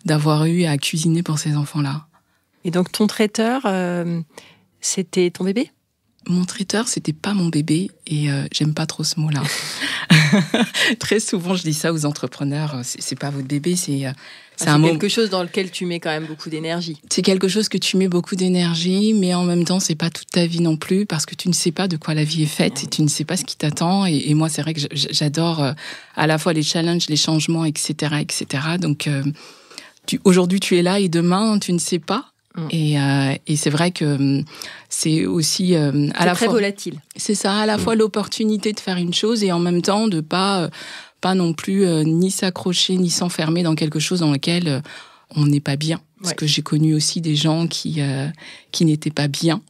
d'avoir eu à cuisiner pour ces enfants-là. Et donc, ton traiteur, c'était ton bébé ? Mon traiteur, c'était pas mon bébé et j'aime pas trop ce mot-là. Très souvent, je dis ça aux entrepreneurs, c'est pas votre bébé, c'est quelque chose dans lequel tu mets quand même beaucoup d'énergie. C'est quelque chose que tu mets beaucoup d'énergie, mais en même temps, c'est pas toute ta vie non plus, parce que tu ne sais pas de quoi la vie est faite et tu ne sais pas ce qui t'attend. Et moi, c'est vrai que j'adore à la fois les challenges, les changements, etc., etc. Donc, aujourd'hui, tu es là et demain, tu ne sais pas. Et c'est vrai que c'est aussi à la très fois volatile. C'est ça, à la fois l'opportunité de faire une chose et en même temps de pas non plus ni s'accrocher ni s'enfermer dans quelque chose dans lequel on n'est pas bien. Parce que j'ai connu aussi des gens qui n'étaient pas bien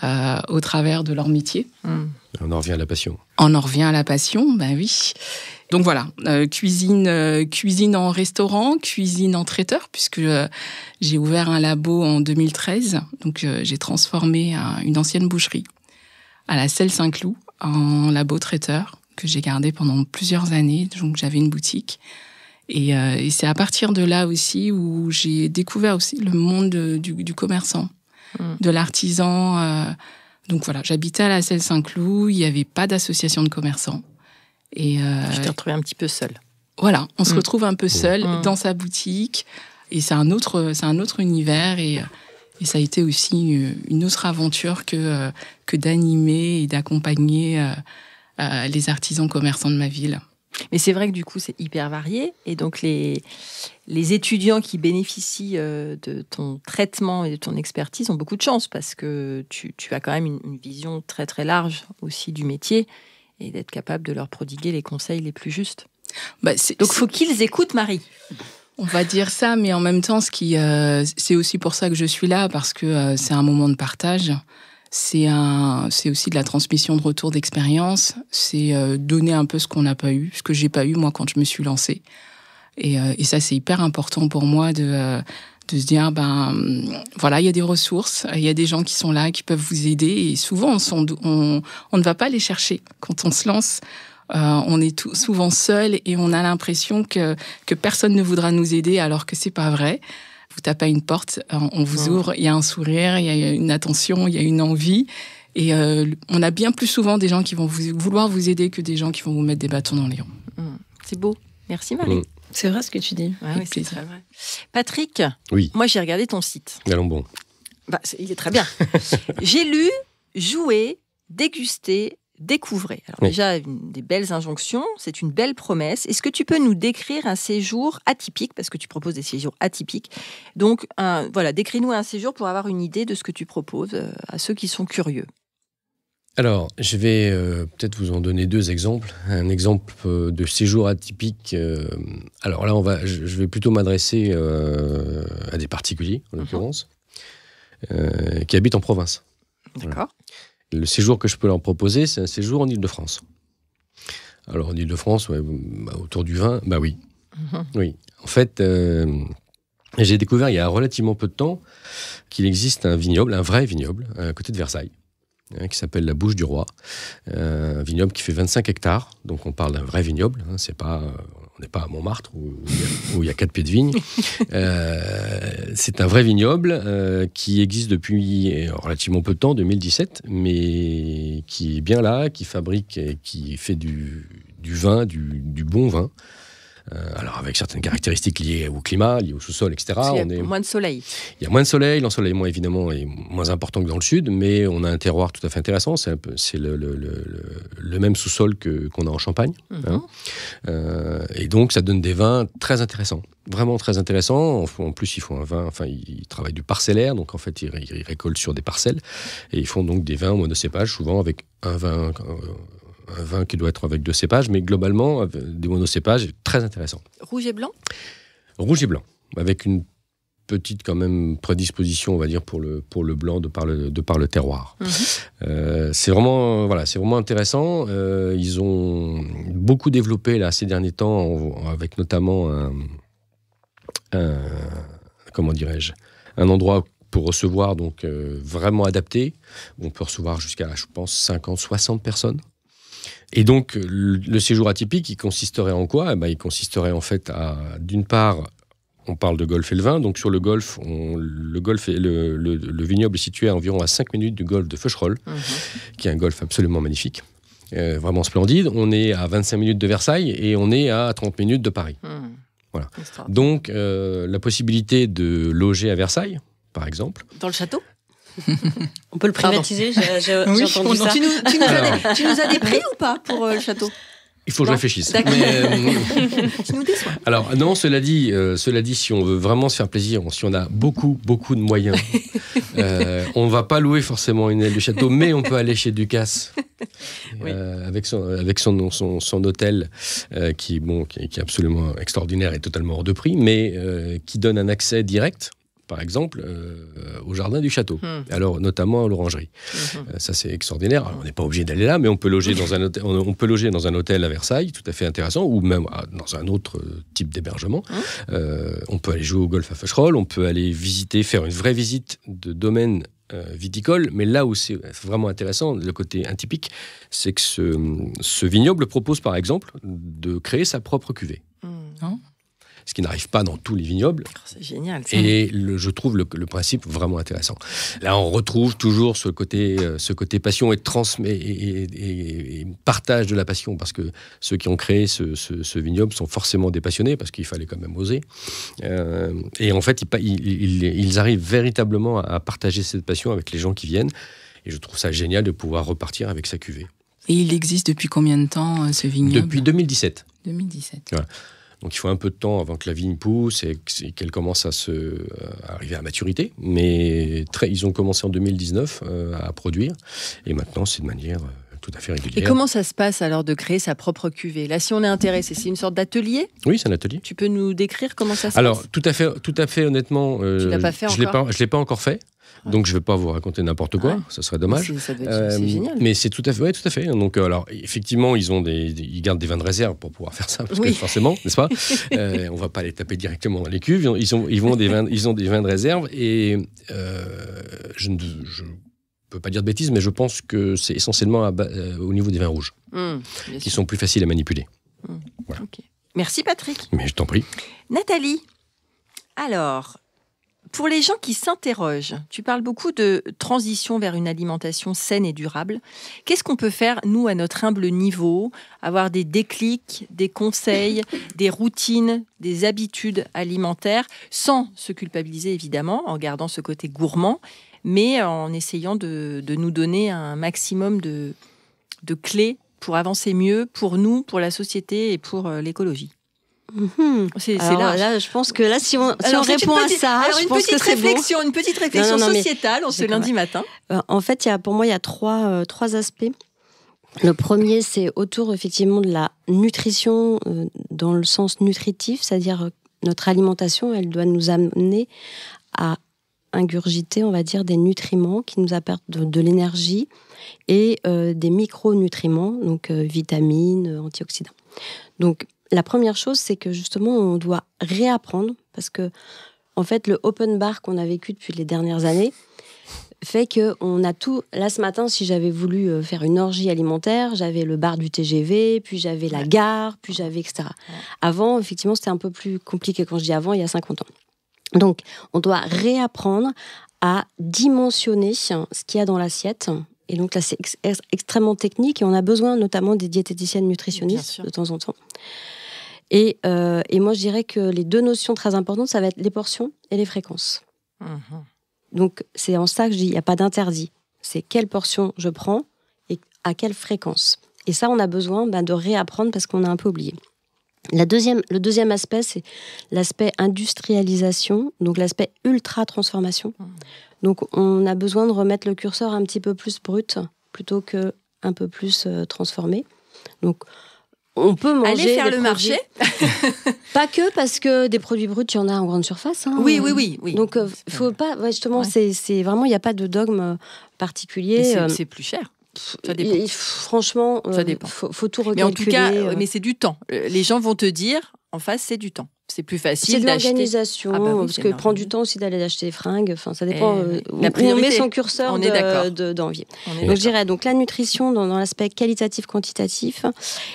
au travers de leur métier. On en revient à la passion. On en revient à la passion, ben oui. Donc voilà, cuisine en restaurant, cuisine en traiteur, puisque j'ai ouvert un labo en 2013. Donc j'ai transformé une ancienne boucherie à la Selle Saint-Cloud en labo traiteur que j'ai gardé pendant plusieurs années. Donc j'avais une boutique. Et c'est à partir de là aussi où j'ai découvert aussi le monde du commerçant, de l'artisan. Donc voilà, j'habitais à la Selle Saint-Cloud, il n'y avait pas d'association de commerçants. Et je t'ai retrouvée un petit peu seule. Voilà, on se retrouve un peu seul dans sa boutique. Et c'est un autre univers. Et ça a été aussi une autre aventure que d'animer et d'accompagner les artisans commerçants de ma ville. Mais c'est vrai que du coup, c'est hyper varié. Et donc, les étudiants qui bénéficient de ton traitement et de ton expertise ont beaucoup de chance parce que tu as quand même une vision très, très large aussi du métier et d'être capable de leur prodiguer les conseils les plus justes. Donc, faut qu'ils écoutent Marie. On va dire ça, mais en même temps, c'est aussi pour ça que je suis là, parce que c'est un moment de partage. C'est aussi de la transmission de retour d'expérience. C'est donner un peu ce qu'on n'a pas eu, ce que j'ai pas eu moi quand je me suis lancée. Et ça, c'est hyper important pour moi de se dire, voilà, il y a des ressources, il y a des gens qui sont là, qui peuvent vous aider. Et souvent, on ne va pas les chercher. Quand on se lance, on est souvent seul et on a l'impression que personne ne voudra nous aider, alors que c'est pas vrai. Vous tapez à une porte, on vous ouvre, il y a un sourire, il y a une attention, il y a une envie. Et on a bien plus souvent des gens qui vont vouloir vous aider que des gens qui vont vous mettre des bâtons dans les roues. C'est beau. Merci Marie. C'est vrai ce que tu dis. Oui, c'est très vrai. Patrick, oui. Moi j'ai regardé ton site. Allons bon. Il est très bien. J'ai lu, joué, dégusté, découvrez. Alors déjà, des belles injonctions, c'est une belle promesse. Est-ce que tu peux nous décrire un séjour atypique, parce que tu proposes des séjours atypiques. Donc, décris-nous un séjour pour avoir une idée de ce que tu proposes à ceux qui sont curieux. Alors, je vais peut-être vous en donner deux exemples. Un exemple de séjour atypique. Alors là, je vais plutôt m'adresser à des particuliers, en l'occurrence, qui habitent en province. D'accord. Voilà. Le séjour que je peux leur proposer, c'est un séjour en Île-de-France. Alors, en Île-de-France, autour du vin, oui. Oui. En fait, j'ai découvert il y a relativement peu de temps qu'il existe un vignoble, un vrai vignoble, à côté de Versailles, qui s'appelle la Bouche du Roi. Un vignoble qui fait 25 hectares. Donc, on parle d'un vrai vignoble. C'est pas... On n'est pas à Montmartre où il y a 4 pieds de vigne. C'est un vrai vignoble qui existe depuis relativement peu de temps, 2017, mais qui est bien là, qui fabrique et qui fait du vin, du bon vin. Alors avec certaines caractéristiques liées au climat, liées au sous-sol, etc. Il y a moins de soleil. Il y a moins de soleil, l'ensoleillement évidemment est moins important que dans le sud, mais on a un terroir tout à fait intéressant. C'est le même sous-sol qu'on a en Champagne. Et donc ça donne des vins très intéressants, vraiment très intéressants. En plus ils font un vin, ils travaillent du parcellaire, donc en fait ils récoltent sur des parcelles et ils font donc des vins monocépages, souvent avec un vin qui doit être avec 2 cépages, mais globalement, des monocépages très intéressants. Rouge et blanc ? Rouge et blanc, avec une petite quand même prédisposition, on va dire, pour le blanc de par le terroir. C'est vraiment intéressant. Ils ont beaucoup développé là, ces derniers temps, avec notamment un endroit pour recevoir, donc vraiment adapté. On peut recevoir jusqu'à, je pense, 50, 60 personnes. Et donc, le séjour atypique, il consisterait en quoi ? Il consisterait en fait à, d'une part, on parle de golf et le vin. Donc, sur le golf, le vignoble est situé à environ à 5 minutes du golfe de Feucherolles, qui est un golf absolument magnifique, vraiment splendide. On est à 25 minutes de Versailles et on est à 30 minutes de Paris. Voilà. Donc, la possibilité de loger à Versailles, par exemple. Dans le château ? On peut le privatiser, j'ai entendu ça. Tu nous as des prix ou pas pour le château ? Il faut que je réfléchisse. Tu nous déçois. Alors non, cela dit, si on veut vraiment se faire plaisir, si on a beaucoup de moyens, on ne va pas louer forcément une aile du château, mais on peut aller chez Ducasse avec son hôtel qui est absolument extraordinaire et totalement hors de prix, mais qui donne un accès direct. Par exemple, au jardin du château. Alors, notamment à l'orangerie. Ça, c'est extraordinaire. Alors, on n'est pas obligé d'aller là, mais on peut loger dans un hôtel. On peut loger dans un hôtel à Versailles, tout à fait intéressant, ou même dans un autre type d'hébergement. On peut aller jouer au golf à Feucherolles. On peut aller faire une vraie visite de domaine viticole. Mais là où c'est vraiment intéressant, le côté atypique, c'est que ce vignoble propose, par exemple, de créer sa propre cuvée. Ce qui n'arrive pas dans tous les vignobles. C'est génial. Ça. Et je trouve le principe vraiment intéressant. Là, on retrouve toujours ce côté passion et partage de la passion, parce que ceux qui ont créé ce vignoble sont forcément des passionnés, parce qu'il fallait quand même oser. Et en fait, ils arrivent véritablement à partager cette passion avec les gens qui viennent. Et je trouve ça génial de pouvoir repartir avec sa cuvée. Et il existe depuis combien de temps, ce vignoble ? Depuis 2017. 2017. Voilà. Donc il faut un peu de temps avant que la vigne pousse et qu'elle commence à arriver à maturité. Mais ils ont commencé en 2019 à produire. Et maintenant, c'est de manière tout à fait régulière. Et comment ça se passe alors de créer sa propre cuvée ? Là, si on est intéressé, c'est une sorte d'atelier ? Oui, c'est un atelier. Tu peux nous décrire comment ça se passe ? Alors, tout à fait honnêtement, tu l'as pas fait encore ? Je ne l'ai pas encore fait. Donc je ne vais pas vous raconter n'importe quoi, ça serait dommage. C'est génial. Mais c'est tout à fait. Donc alors effectivement, ils gardent des vins de réserve pour pouvoir faire ça, parce que forcément, n'est-ce pas ? On ne va pas les taper directement dans les cuves. Ils ont des vins de réserve et je ne peux pas dire de bêtises, mais je pense que c'est essentiellement au niveau des vins rouges, qui sont plus faciles à manipuler. Voilà. Okay. Merci Patrick. Mais je t'en prie. Nathalie, alors. Pour les gens qui s'interrogent, tu parles beaucoup de transition vers une alimentation saine et durable. Qu'est-ce qu'on peut faire, nous, à notre humble niveau ? Avoir des déclics, des conseils, des routines, des habitudes alimentaires, sans se culpabiliser, évidemment, en gardant ce côté gourmand, mais en essayant de nous donner un maximum de clés pour avancer mieux, pour nous, pour la société et pour l'écologie. C'est là, je pense que là, si on répond à ça, je pense que c'est bon. Une petite réflexion sociétale ce lundi matin. En fait, pour moi, il y a trois aspects. Le premier, c'est autour effectivement de la nutrition dans le sens nutritif, c'est-à-dire notre alimentation, elle doit nous amener à ingurgiter, on va dire, des nutriments qui nous apportent de l'énergie et des micronutriments, donc vitamines, antioxydants. Donc la première chose, c'est que justement, on doit réapprendre, parce que, en fait, le open bar qu'on a vécu depuis les dernières années fait qu'on a tout. Là, ce matin, si j'avais voulu faire une orgie alimentaire, j'avais le bar du TGV, puis j'avais la gare, puis j'avais etc. Avant, effectivement, c'était un peu plus compliqué. Quand je dis avant, il y a 50 ans. Donc, on doit réapprendre à dimensionner ce qu'il y a dans l'assiette. Et donc là, c'est extrêmement technique et on a besoin notamment des diététiciennes nutritionnistes de temps en temps. Et moi, je dirais que les deux notions très importantes, ça va être les portions et les fréquences. Donc, c'est en ça que je dis, il n'y a pas d'interdit. C'est quelle portion je prends et à quelle fréquence. Et ça, on a besoin de réapprendre parce qu'on a un peu oublié. Le deuxième aspect, c'est l'aspect industrialisation, donc l'aspect ultra-transformation. Donc, on a besoin de remettre le curseur un petit peu plus brut plutôt qu'un peu plus transformé. Donc, on peut manger. Aller faire le marché. Pas que, parce que des produits bruts, il y en a en grande surface. Oui. Donc, faut pas. Justement, c'est vraiment, il n'y a pas de dogme particulier. C'est plus cher. Ça dépend. Franchement, ça dépend. Faut tout recalculer. Mais en tout cas, mais c'est du temps. Les gens vont te dire, en face, c'est du temps. C'est plus C'est facile de d'acheter. l'organisation, Ah bah oui, parce c'est que normal. prend du temps aussi d'aller acheter des fringues. Enfin, ça dépend où la on priorité. met son curseur On est d'accord. d'envie. On est Donc, d'accord. je dirais donc la nutrition dans l'aspect qualitatif-quantitatif.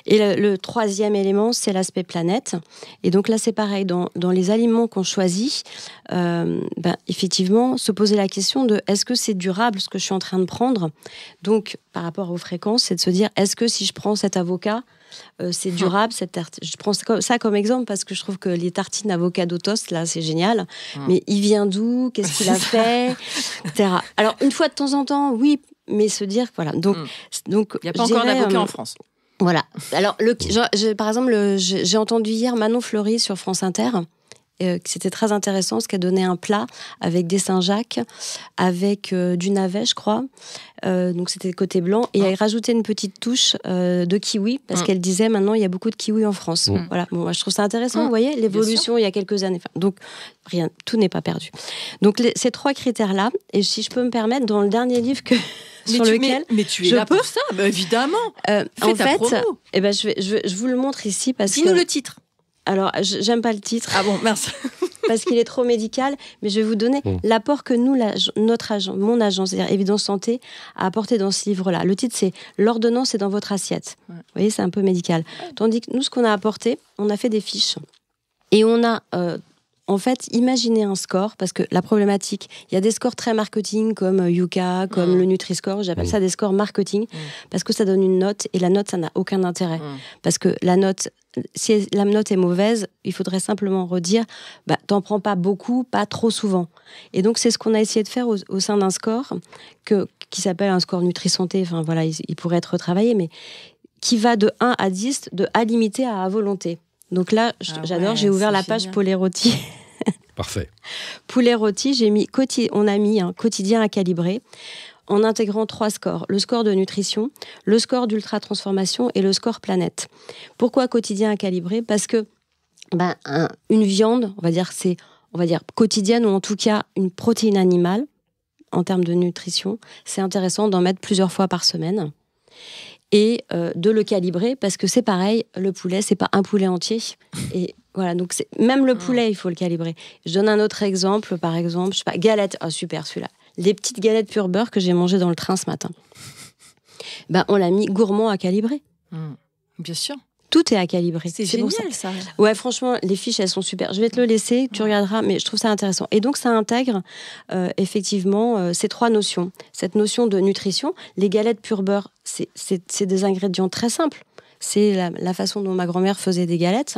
Et le troisième élément, c'est l'aspect planète. Et donc là, c'est pareil. Dans les aliments qu'on choisit, effectivement, se poser la question de est-ce que c'est durable ce que je suis en train de prendre ? Donc, par rapport aux fréquences, c'est de se dire est-ce que si je prends cet avocat, c'est durable, cette tarte. Je prends ça comme exemple parce que je trouve que les tartines avocado toast, là, c'est génial. Mais il vient d'où ? Qu'est-ce qu'il a fait ? Etc. Alors, une fois de temps en temps, oui, mais se dire, voilà. Donc, Il n'y a pas encore d'avocat en France. Voilà. Alors, par exemple, j'ai entendu hier Manon Fleury sur France Inter. C'était très intéressant parce qu'elle donnait un plat avec des Saint-Jacques, avec du navet, je crois. Donc c'était côté blanc. Et elle rajoutait une petite touche de kiwi parce qu'elle disait maintenant il y a beaucoup de kiwis en France. Voilà. Bon, moi, je trouve ça intéressant. Vous voyez l'évolution il y a quelques années. Enfin, donc rien, tout n'est pas perdu. Donc ces 3 critères-là. Et si je peux me permettre, dans le dernier livre sur lequel mais tu es je là peux pour ça, évidemment. en ta fait, promo. je vous le montre ici parce Dis-nous que le titre. alors j'aime pas le titre. Ah bon, merci. Parce qu'il est trop médical, mais je vais vous donner l'apport que nous, mon agence, c'est-à-dire Évidence Santé, a apporté dans ce livre-là. Le titre, c'est « L'ordonnance est dans votre assiette ». Vous voyez, c'est un peu médical. Tandis que nous, ce qu'on a apporté, on a fait des fiches. Et on a, en fait, imaginé un score, parce que la problématique, il y a des scores très marketing, comme Yuka, comme le Nutri-Score, j'appelle ça des scores marketing, parce que ça donne une note, et la note, ça n'a aucun intérêt. Parce que la note... Si la note est mauvaise, il faudrait simplement redire t'en prends pas beaucoup, pas trop souvent. Et donc, c'est ce qu'on a essayé de faire au sein d'un score qui s'appelle un score Nutri-Santé. Enfin, voilà, il pourrait être retravaillé, mais qui va de 1 à 10, de à limité à volonté. Donc là, j'adore, j'ai ouvert la page poulet rôti. Parfait. Poulet rôti, on a mis un quotidien à calibrer, en intégrant 3 scores. Le score de nutrition, le score d'ultra-transformation et le score planète. Pourquoi quotidien à calibrer ? Parce que une viande, on va dire quotidienne, ou en tout cas une protéine animale, en termes de nutrition, c'est intéressant d'en mettre plusieurs fois par semaine. Et de le calibrer, parce que c'est pareil, le poulet, c'est pas un poulet entier. Et voilà, donc même le poulet, il faut le calibrer. Je donne un autre exemple, par exemple, je sais pas, galette. Ah, super, celui-là. Les petites galettes pure beurre que j'ai mangées dans le train ce matin. On l'a mis gourmand à calibrer. Bien sûr. Tout est à calibrer. C'est génial, ça. Ouais, franchement, les fiches, elles sont super. Je vais te le laisser, tu regarderas, mais je trouve ça intéressant. Et donc, ça intègre effectivement ces 3 notions. Cette notion de nutrition, les galettes pure beurre, c'est des ingrédients très simples. C'est la façon dont ma grand-mère faisait des galettes.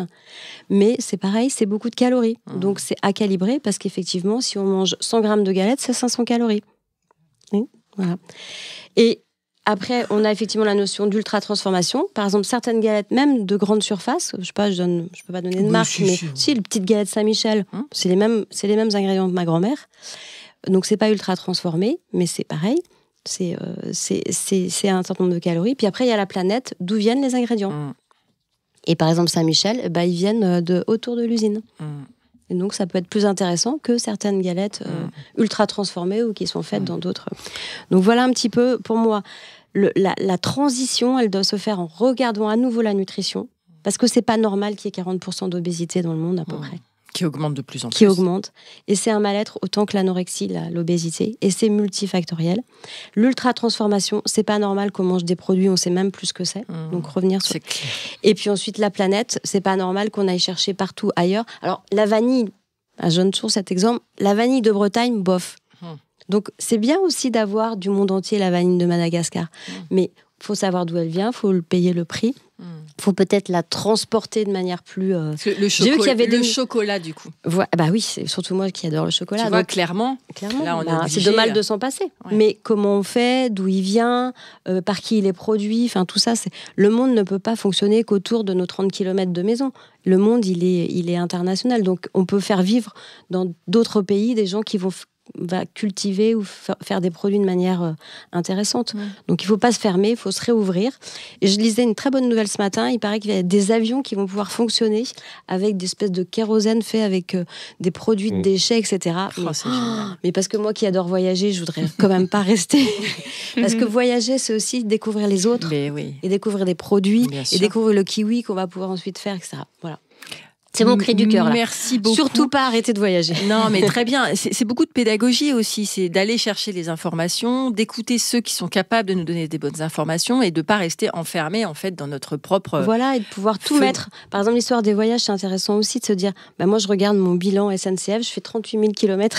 Mais c'est pareil, c'est beaucoup de calories. Donc, c'est à calibrer parce qu'effectivement, si on mange 100 grammes de galettes, c'est 500 calories. Oui, voilà. Et après, on a effectivement la notion d'ultra-transformation. Par exemple, certaines galettes, même de grande surface, je sais pas, je peux pas donner de marque, mais si, les petites galettes Saint-Michel, c'est les mêmes ingrédients que ma grand-mère. Donc, c'est pas ultra-transformé, mais c'est pareil. C'est un certain nombre de calories. Puis après, il y a la planète, d'où viennent les ingrédients. Et par exemple, Saint-Michel, ils viennent autour de l'usine. Et donc, ça peut être plus intéressant que certaines galettes ultra transformées ou qui sont faites dans d'autres. Donc, voilà un petit peu, pour moi, la transition, elle doit se faire en regardant à nouveau la nutrition. Parce que c'est pas normal qu'il y ait 40% d'obésité dans le monde, à peu près. Qui augmente de plus en plus. Qui augmente. Et c'est un mal-être autant que l'anorexie, l'obésité. Et c'est multifactoriel. L'ultra-transformation, c'est pas normal qu'on mange des produits, on sait même plus ce que c'est. Donc revenir sur... C'est clair. Et puis ensuite, la planète, c'est pas normal qu'on aille chercher partout ailleurs. Alors, la vanille, je donne toujours cet exemple, la vanille de Bretagne, bof. Donc, c'est bien aussi d'avoir du monde entier la vanille de Madagascar. Mais il faut savoir d'où elle vient, il faut payer le prix. Il faut peut-être la transporter de manière plus... Le chocolat, du coup. Oui, c'est surtout moi qui adore le chocolat. Tu vois, clairement là, on est obligé, c'est de mal de s'en passer. Ouais. Mais comment on fait, d'où il vient, par qui il est produit, enfin tout ça, le monde ne peut pas fonctionner qu'autour de nos 30 km de maison. Le monde, il est international. Donc, on peut faire vivre dans d'autres pays des gens qui vont cultiver ou faire des produits de manière intéressante. Donc, il ne faut pas se fermer, il faut se réouvrir. Et je lisais une très bonne nouvelle ce matin. Il paraît qu'il y a des avions qui vont pouvoir fonctionner avec des espèces de kérosène fait avec des produits de déchets, etc. Mais parce que moi qui adore voyager, je voudrais quand même pas rester. Parce que voyager, c'est aussi découvrir les autres et découvrir des produits et découvrir le kiwi qu'on va pouvoir ensuite faire, etc. Voilà. C'est mon cri du cœur, là. Merci beaucoup. Surtout pas arrêter de voyager. Non, mais très bien. C'est beaucoup de pédagogie aussi. C'est d'aller chercher les informations, d'écouter ceux qui sont capables de nous donner des bonnes informations et de pas rester enfermés en fait dans notre propre. Voilà, et de pouvoir tout mettre. Par exemple, l'histoire des voyages, c'est intéressant aussi de se dire, moi je regarde mon bilan SNCF, je fais 38 000 km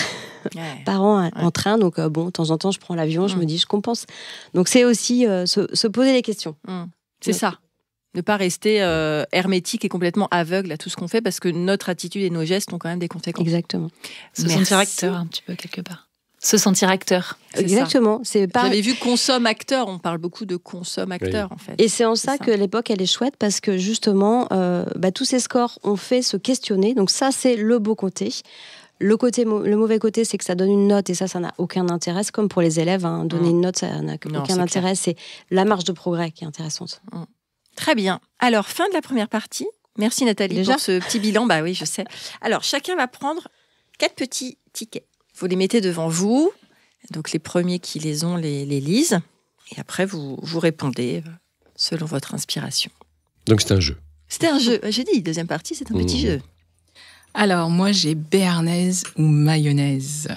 par an en train, donc de temps en temps je prends l'avion, je me dis je compense. Donc c'est aussi se poser les questions. C'est ça. Ne pas rester hermétique et complètement aveugle à tout ce qu'on fait parce que notre attitude et nos gestes ont quand même des conséquences. Exactement. Se sentir acteur un petit peu quelque part. Se sentir acteur. Exactement. C'est pas... J'avais vu consomme-acteur, on parle beaucoup de consomme-acteur en fait. Et c'est en ça que l'époque elle est chouette parce que justement tous ces scores ont fait se questionner, donc ça c'est le beau côté. Le mauvais côté, c'est que ça donne une note et ça n'a aucun intérêt. C'est comme pour les élèves, donner une note, ça n'a aucun intérêt. C'est la marge de progrès qui est intéressante. Très bien. Alors, fin de la première partie. Merci Nathalie pour ce petit bilan. Bah oui, je sais. Alors, chacun va prendre 4 petits tickets. Vous les mettez devant vous. Donc, les premiers qui les ont les lisent. Et après, vous répondez selon votre inspiration. Donc, c'est un jeu. C'était un jeu. J'ai dit, deuxième partie, c'est un petit jeu. Alors, moi, j'ai béarnaise ou mayonnaise.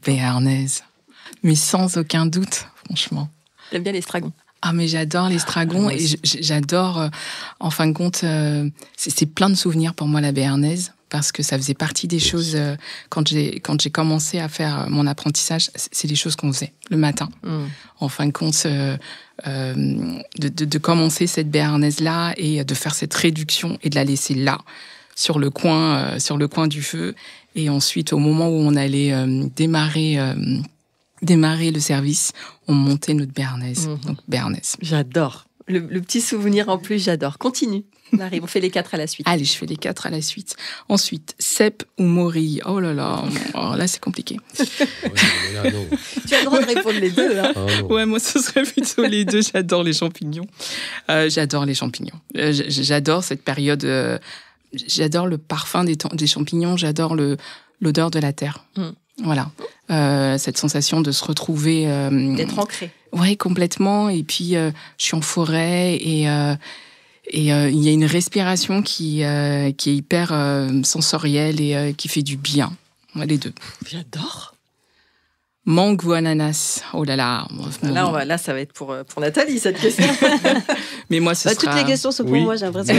Béarnaise. Mais sans aucun doute, franchement. J'aime bien l'estragon. Ah, mais j'adore l'estragon et j'adore, en fin de compte, c'est plein de souvenirs pour moi, la béarnaise, parce que ça faisait partie des choses, quand j'ai commencé à faire mon apprentissage, c'est des choses qu'on faisait le matin. En fin de compte, de commencer cette béarnaise-là et de faire cette réduction et de la laisser là, sur le coin du feu. Et ensuite, au moment où on allait démarrer le service, on montait notre béarnaise. Donc, béarnaise. J'adore. Le petit souvenir en plus, j'adore. Continue. Marie, on fait les 4 à la suite. Allez, je fais les 4 à la suite. Ensuite, cèpe ou morille. Oh là là, là c'est compliqué. Tu as le droit de répondre les deux. Hein. Ouais, moi ce serait plutôt les deux. J'adore les champignons. J'adore cette période. J'adore le parfum des champignons. J'adore l'odeur de la terre. Voilà, cette sensation de se retrouver... d'être ancré. Oui, complètement. Et puis, je suis en forêt et il y a une respiration qui est hyper sensorielle et qui fait du bien. Les deux. J'adore. Mangue ou ananas? Oh là là. Là, ça va être pour Nathalie, cette question. Mais moi, ce sera... Toutes les questions sont pour moi, j'ai l'impression.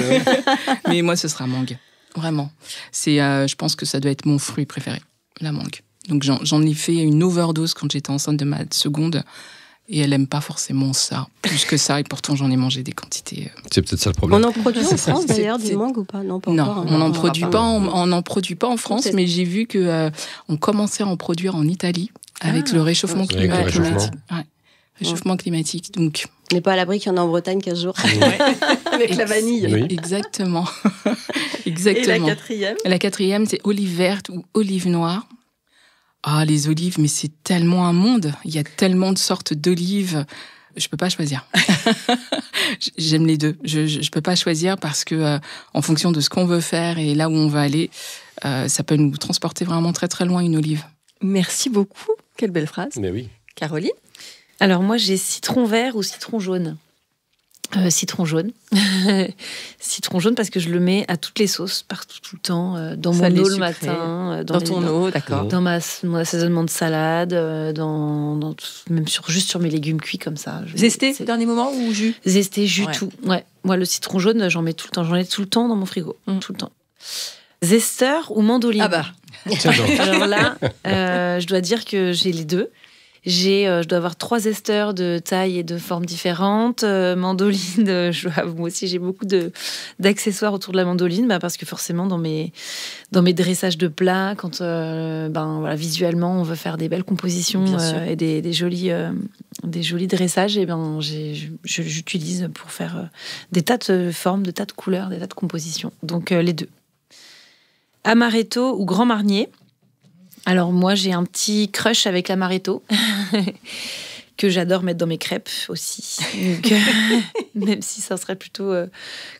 Mais moi, ce sera mangue. Vraiment. Je pense que ça doit être mon fruit préféré, la mangue. Donc j'en ai fait une overdose quand j'étais enceinte de ma seconde et elle aime pas forcément ça, plus que ça, et pourtant j'en ai mangé des quantités. C'est peut-être ça le problème. On en produit en France d'ailleurs du mangue ou pas? Non, pas encore. On n'en produit pas en France, mais j'ai vu que on commençait à en produire en Italie avec le réchauffement climatique. Réchauffement climatique, donc... On n'est pas à l'abri qu'il y en a en Bretagne 15 jours. Avec la vanille. Oui. Exactement. Et la quatrième? La quatrième, c'est olive verte ou olive noire. Ah, les olives, mais c'est tellement un monde. Il y a tellement de sortes d'olives. Je peux pas choisir. J'aime les deux. Je peux pas choisir parce que en fonction de ce qu'on veut faire et là où on va aller, ça peut nous transporter vraiment très très loin, une olive. Merci beaucoup. Quelle belle phrase. Mais oui. Caroline? Alors moi, j'ai citron vert ou citron jaune. Citron jaune. Citron jaune parce que je le mets à toutes les sauces, partout, tout le temps, dans mon eau le matin. Dans ton eau, d'accord. Dans mon assaisonnement de salade, même juste sur mes légumes cuits comme ça. Zesté, au dernier moment, ou jus? Zesté, jus, tout. Ouais. Moi, le citron jaune, j'en mets tout le temps. J'en ai tout le temps dans mon frigo. Tout le temps. Zesteur ou mandoline? Ah bah. Alors là, je dois dire que j'ai les deux. Je dois avoir 3 zesteurs de taille et de formes différentes. Mandoline, moi aussi, j'ai beaucoup d'accessoires autour de la mandoline, parce que forcément, dans mes dressages de plats, quand visuellement, on veut faire des belles compositions et des jolis dressages, et j'utilise pour faire des tas de formes, des tas de couleurs, des tas de compositions. Donc, les deux. Amaretto ou Grand Marnier. Alors moi, j'ai un petit crush avec l'amaretto que j'adore mettre dans mes crêpes aussi. Donc, même si ça serait plutôt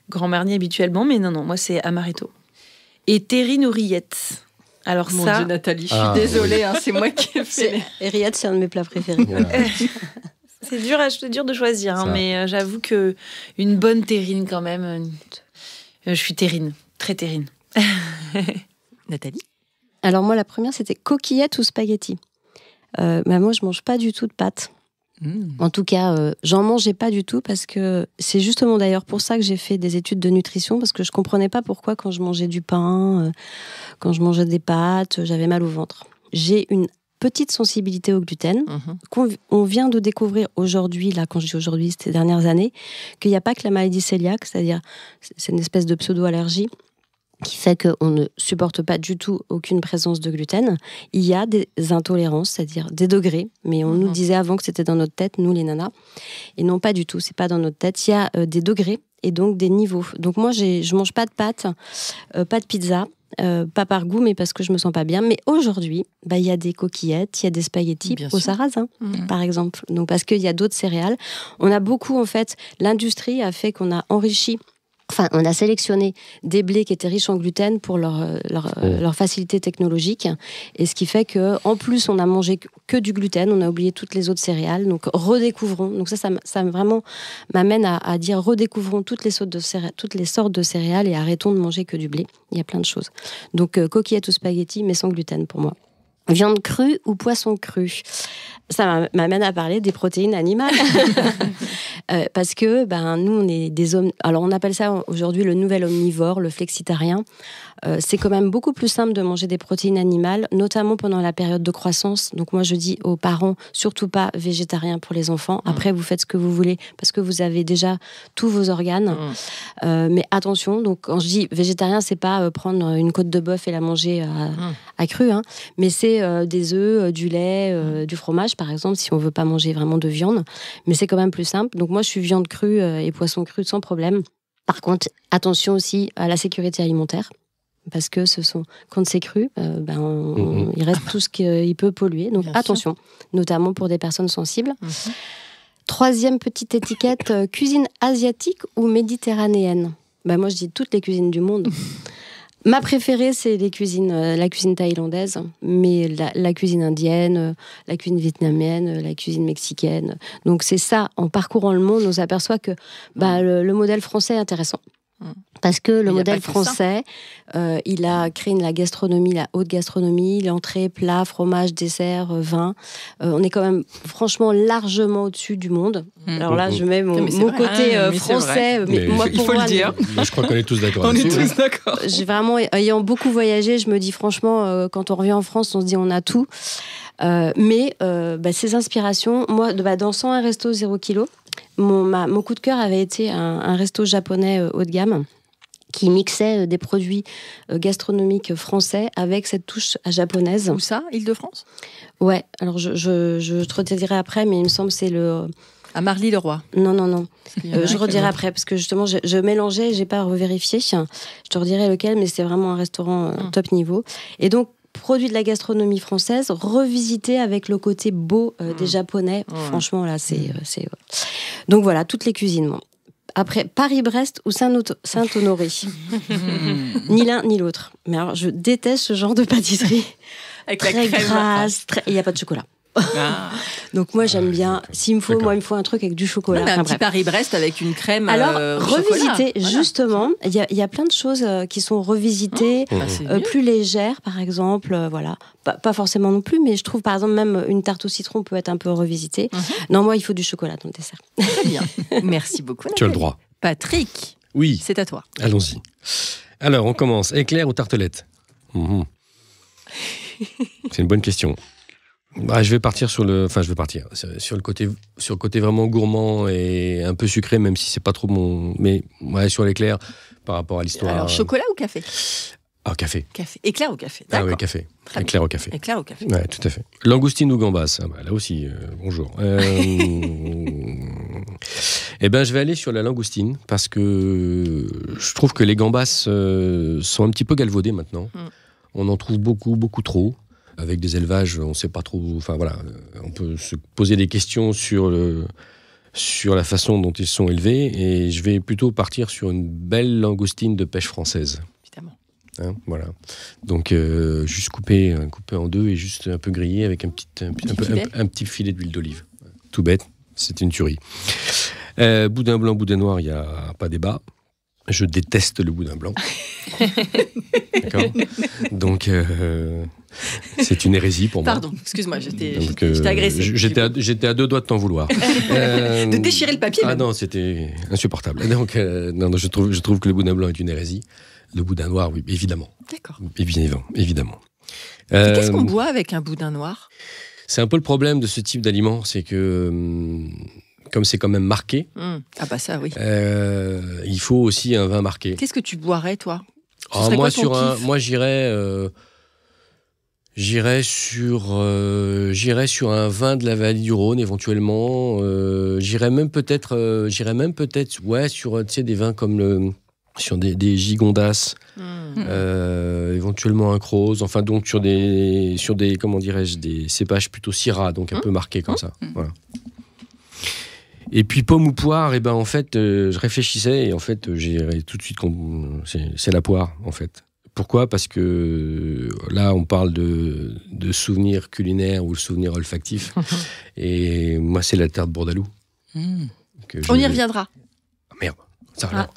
Grand Marnier habituellement, mais non, moi c'est amaretto. Et terrine ou rillettes. Alors Mon Dieu, Nathalie, je suis désolée, c'est moi qui ai fait. Et rillettes, c'est un de mes plats préférés. C'est dur de choisir, mais j'avoue que une bonne terrine quand même. Je suis terrine. Très terrine. Nathalie? Alors moi, la première, c'était coquillettes ou spaghettis. Moi, je mange pas du tout de pâtes. En tout cas, j'en mangeais pas du tout parce que c'est justement d'ailleurs pour ça que j'ai fait des études de nutrition, parce que je comprenais pas pourquoi quand je mangeais du pain, quand je mangeais des pâtes, j'avais mal au ventre. J'ai une petite sensibilité au gluten qu'on vient de découvrir aujourd'hui, là, quand je dis aujourd'hui, ces dernières années, qu'il n'y a pas que la maladie cœliaque, c'est-à-dire c'est une espèce de pseudo-allergie qui fait qu'on ne supporte pas du tout aucune présence de gluten. Il y a des intolérances, c'est-à-dire des degrés, mais on nous disait avant que c'était dans notre tête, nous les nanas, et non pas du tout, c'est pas dans notre tête. Il y a des degrés et donc des niveaux. Donc moi, je mange pas de pâtes, pas de pizza, pas par goût, mais parce que je me sens pas bien. Mais aujourd'hui, il y a des coquillettes, il y a des spaghettis au sarrasin, par exemple. Donc parce qu'il y a d'autres céréales. On a beaucoup, en fait, l'industrie a fait qu'on a enrichi. Enfin, on a sélectionné des blés qui étaient riches en gluten pour leur facilité technologique. Et ce qui fait qu'en plus, on a mangé que du gluten, on a oublié toutes les autres céréales. Donc, redécouvrons. Donc ça vraiment m'amène à dire redécouvrons toutes les sortes de céréales et arrêtons de manger que du blé. Il y a plein de choses. Donc, coquillettes ou spaghettis, mais sans gluten pour moi. Viande crue ou poisson cru? Ça m'amène à parler des protéines animales. Parce que nous, on est des hommes... Alors, on appelle ça aujourd'hui le nouvel omnivore, le flexitarien. C'est quand même beaucoup plus simple de manger des protéines animales, notamment pendant la période de croissance. Donc moi, je dis aux parents, surtout pas végétarien pour les enfants. Après, vous faites ce que vous voulez, parce que vous avez déjà tous vos organes. Mais attention, donc quand je dis végétarien, c'est pas prendre une côte de bœuf et la manger à cru, hein, mais c'est des œufs, du lait, du fromage, par exemple, si on veut pas manger vraiment de viande. Mais c'est quand même plus simple. Donc moi, je suis viande crue et poisson cru sans problème. Par contre, attention aussi à la sécurité alimentaire. Parce que quand c'est cru, il reste tout ce qui peut polluer. Donc attention, notamment pour des personnes sensibles. Troisième petite étiquette, cuisine asiatique ou méditerranéenne? Moi, je dis toutes les cuisines du monde. Ma préférée, c'est la cuisine thaïlandaise, mais la cuisine indienne, la cuisine vietnamienne, la cuisine mexicaine. Donc c'est ça, en parcourant le monde, on s'aperçoit que le modèle français est intéressant. Parce que le modèle français, il a créé la gastronomie, la haute gastronomie, l'entrée, plat, fromage, dessert, vin. On est quand même franchement largement au-dessus du monde. Alors là, je mets mon côté français. Mais moi, il faut le dire. Moi, je crois qu'on est tous d'accord. On est tous d'accord. J'ai vraiment, ayant beaucoup voyagé, je me dis franchement, quand on revient en France, on se dit on a tout. Mais ces inspirations, moi, dans 101 Resto 0 kg, mon coup de cœur avait été un resto japonais haut de gamme qui mixait des produits gastronomiques français avec cette touche japonaise. Où ça? Île-de-France? Ouais, alors je te redirai après, mais il me semble que c'est le... À Marly-le-Roi? Non. Je redirai après, parce que justement, je mélangeais, j'ai pas revérifié. Je te redirai lequel, mais c'est vraiment un restaurant top niveau. Et donc, produit de la gastronomie française, revisité avec le côté beau des Japonais. Franchement, là, c'est... Donc voilà, toutes les cuisines, moi. Après, Paris-Brest ou Saint-Honoré. Ni l'un ni l'autre. Mais alors, je déteste ce genre de pâtisserie. Avec très la crème grasse, il n'y a pas de chocolat. Donc moi j'aime bien, il me faut un truc avec du chocolat. Un petit Paris-Brest avec une crème revisiter, chocolat. Justement, il y a plein de choses qui sont revisitées, plus légères par exemple, voilà. Pas forcément non plus, mais je trouve par exemple même une tarte au citron peut être un peu revisitée. Non, moi il faut du chocolat dans le dessert. Très bien, merci beaucoup. Tu as le droit. Patrick, oui, c'est à toi. Allons-y. Alors on commence, éclair ou tartelette? C'est une bonne question. Je vais partir sur le côté vraiment gourmand et un peu sucré, même si c'est pas trop mon. Mais sur l'éclair par rapport à l'histoire. Alors chocolat ou café? Café. Éclair ou café? D'accord. Oui, café. Éclair au café. Éclair au café. Ouais, tout à fait. Langoustine ou gambas? Là aussi, bonjour. Je vais aller sur la langoustine parce que je trouve que les gambas sont un petit peu galvaudés maintenant. On en trouve beaucoup, beaucoup trop. Avec des élevages, on ne sait pas trop... Enfin voilà, on peut se poser des questions sur la façon dont ils sont élevés. Et je vais plutôt partir sur une belle langoustine de pêche française. Évidemment. Voilà. Donc, juste coupé en deux et juste un peu grillé avec un petit filet d'huile d'olive. Tout bête, c'est une tuerie. Boudin blanc, boudin noir, il n'y a pas débat. Je déteste le boudin blanc. D'accord. Donc, c'est une hérésie pour moi. Pardon, excuse-moi, j'étais agressée. J'étais à 2 doigts de t'en vouloir. De déchirer le papier. Ah même. Non, c'était insupportable. Donc, non, je trouve que le boudin blanc est une hérésie. Le boudin noir, oui, évidemment. D'accord. Évidemment. Qu'est-ce qu'on boit avec un boudin noir? C'est un peu le problème de ce type d'aliment, c'est que comme c'est quand même marqué, Ah bah ça, oui. il faut aussi un vin marqué. Qu'est-ce que tu boirais, toi? Moi, j'irais sur un vin de la vallée du Rhône éventuellement. J'irais même peut-être sur des vins comme sur des Gigondas, éventuellement un Crozes, enfin donc sur des comment dirais-je, des cépages plutôt Syrah, donc un peu marqués comme ça. Voilà. Et puis pomme ou poire, et ben en fait je réfléchissais et en fait j'irais tout de suite c'est la poire en fait. Pourquoi ? Parce que là on parle de souvenirs culinaires ou de souvenirs olfactifs et moi c'est la tarte bourdaloue. On y reviendra. Ah, merde, ça alors.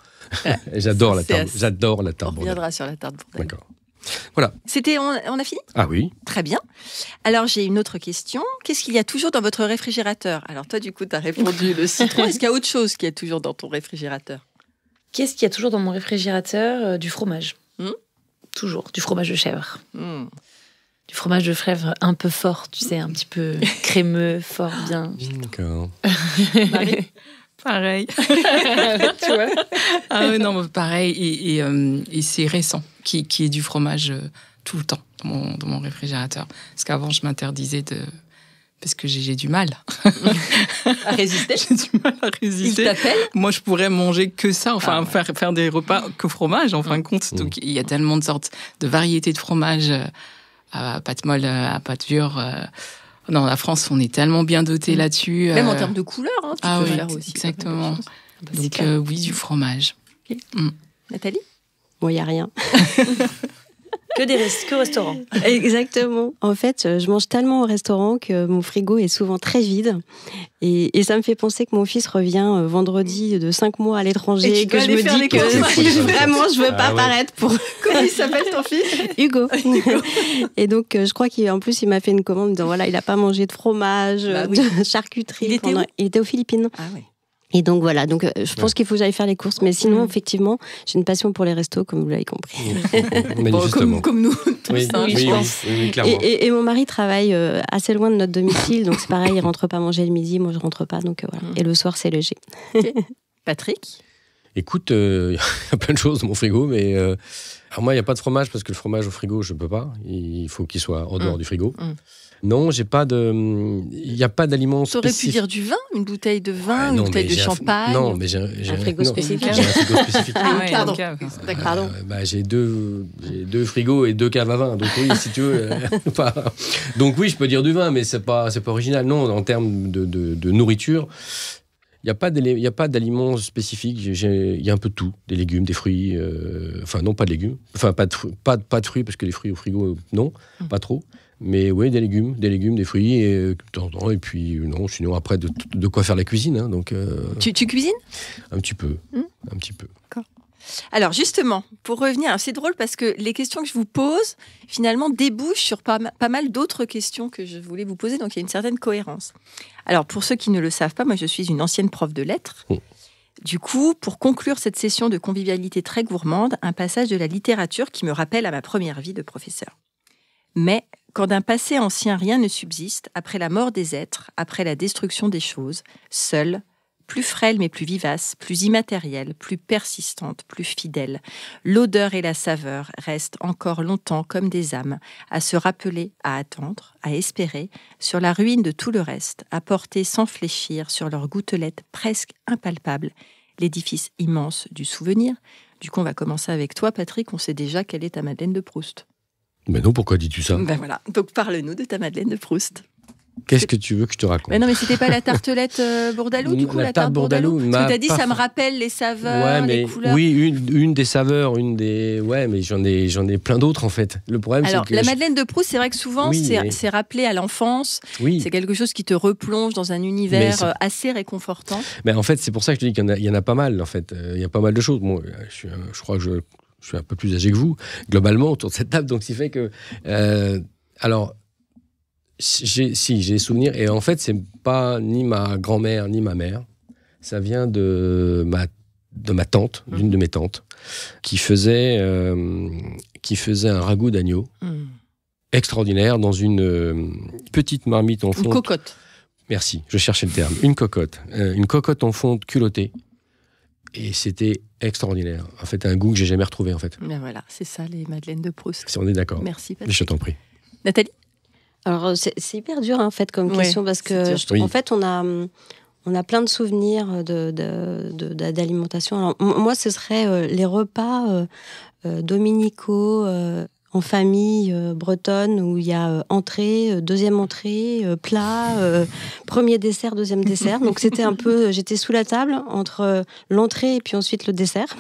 J'adore la tarte bourdaloue. On reviendra sur la tarte bourdaloue. D'accord. Voilà. On a fini ? Ah oui. Très bien. Alors, j'ai une autre question. Qu'est-ce qu'il y a toujours dans votre réfrigérateur ? Alors, toi, du coup, tu as répondu le citron. Est-ce qu'il y a autre chose qu'il y a toujours dans ton réfrigérateur ? Qu'est-ce qu'il y a toujours dans mon réfrigérateur ? Du fromage. Toujours. Du fromage de chèvre. Du fromage de chèvre un peu fort, tu sais, un petit peu crémeux, fort, bien. D'accord. Marie ? Pareil. Tu vois ? Ah non, pareil. Et c'est récent qui est du fromage tout le temps dans mon réfrigérateur. Parce qu'avant, je m'interdisais parce que j'ai du mal. À résister ? J'ai du mal à résister. Il t'appelle ? Moi, je pourrais manger que ça, faire des repas que fromage, en fin de compte. Donc, il y a tellement de sortes, de variétés de fromage à pâte molle, à pâte dure. Non, la France, on est tellement bien doté là-dessus. Même en termes de couleur, tu peux faire aussi. Exactement. Donc, oui, du fromage. Okay. Nathalie ? Moi, il n'y a rien. Que restaurant. Exactement. En fait, je mange tellement au restaurant que mon frigo est souvent très vide. Et ça me fait penser que mon fils revient vendredi de 5 mois à l'étranger et que je me dis que si vraiment je veux pas paraître pour... Comment il s'appelle ton fils ? Hugo. Et donc, je crois qu'en plus, il m'a fait une commande en disant, voilà, il n'a pas mangé de fromage, de charcuterie. Il était aux Philippines. Ah oui. Et donc voilà, je pense qu'il faut que j'aille faire les courses. Mais sinon, effectivement, j'ai une passion pour les restos, comme vous l'avez compris. Comme nous tous, oui, je pense. Oui, clairement. Et mon mari travaille assez loin de notre domicile, donc c'est pareil, il rentre pas manger le midi, moi je rentre pas, donc voilà. Et le soir, c'est léger. Okay. Patrick ? Écoute, il y a plein de choses dans mon frigo, mais alors moi, il n'y a pas de fromage parce que le fromage au frigo, je ne peux pas. Il faut qu'il soit en dehors du frigo. Non, il n'y a pas d'aliments spécifiques. Tu aurais pu dire du vin, une bouteille de vin, une bouteille de champagne. Un frigo spécifique. J'ai un frigo spécifique. Pardon. Pardon. J'ai deux frigos et 2 caves à vin. Donc oui, si tu veux. Donc oui, je peux dire du vin, mais c'est pas original. Non, en termes de nourriture, il n'y a pas d'aliments spécifiques. Il y a un peu de tout. Des légumes, des fruits. Enfin, non, pas de légumes. Enfin, pas de fruits, parce que les fruits au frigo, non, pas trop. Mais oui, des légumes, des fruits, et puis non, sinon après de quoi faire la cuisine. Hein, donc, Tu cuisines ? Un petit peu. D'accord. Alors justement, pour revenir, c'est drôle parce que les questions que je vous pose, finalement, débouchent sur pas mal d'autres questions que je voulais vous poser, donc il y a une certaine cohérence. Alors pour ceux qui ne le savent pas, moi je suis une ancienne prof de lettres. Du coup, pour conclure cette session de convivialité très gourmande, un passage de la littérature qui me rappelle à ma première vie de professeur. Mais quand d'un passé ancien rien ne subsiste, après la mort des êtres, après la destruction des choses, seule, plus frêle mais plus vivace, plus immatérielle, plus persistante, plus fidèle, l'odeur et la saveur restent encore longtemps comme des âmes, à se rappeler, à attendre, à espérer, sur la ruine de tout le reste, à porter sans fléchir sur leurs gouttelettes presque impalpables, l'édifice immense du souvenir. Du coup, on va commencer avec toi, Patrick. On sait déjà quelle est ta Madeleine de Proust. Mais non, pourquoi dis-tu ça ? Ben voilà, donc parle-nous de ta Madeleine de Proust. Qu'est-ce que tu veux que je te raconte ? Mais non, mais c'était pas la tartelette Bourdaloue, du coup, la tarte Bourdaloue. Parce que t'as dit, ça me rappelle les saveurs, les couleurs. Oui, une des saveurs, Ouais, mais j'en ai plein d'autres, en fait. Le problème, alors, c'est que... la Madeleine de Proust, c'est vrai que souvent, c'est rappelé à l'enfance. Oui. C'est quelque chose qui te replonge dans un univers assez réconfortant. Mais en fait, c'est pour ça que je te dis qu'il y en a pas mal, en fait. Il y a pas mal de choses. Bon, je crois que je suis un peu plus âgé que vous, globalement, autour de cette table. Donc, ce qui fait que... alors, j'ai des souvenirs. Et en fait, c'est pas ni ma grand-mère, ni ma mère. Ça vient de ma tante, d'une de mes tantes, qui faisait un ragoût d'agneau extraordinaire dans une petite marmite en fonte. Une cocotte. Merci, je cherchais le terme. Une cocotte en fonte culottée. Et c'était extraordinaire. En fait, un goût que j'ai jamais retrouvé, en fait. Ben voilà, c'est ça, les madeleines de Proust. Si on est d'accord. Merci, Patrick. Je t'en prie. Nathalie? Alors, c'est hyper dur, en fait, comme question, parce que, Oui. en fait, on a plein de souvenirs d'alimentation. Alors, moi, ce serait les repas dominicaux en famille bretonne, où il y a entrée, deuxième entrée, plat, premier dessert, deuxième dessert. Donc, c'était un peu... J'étais sous la table, entre l'entrée et puis ensuite le dessert.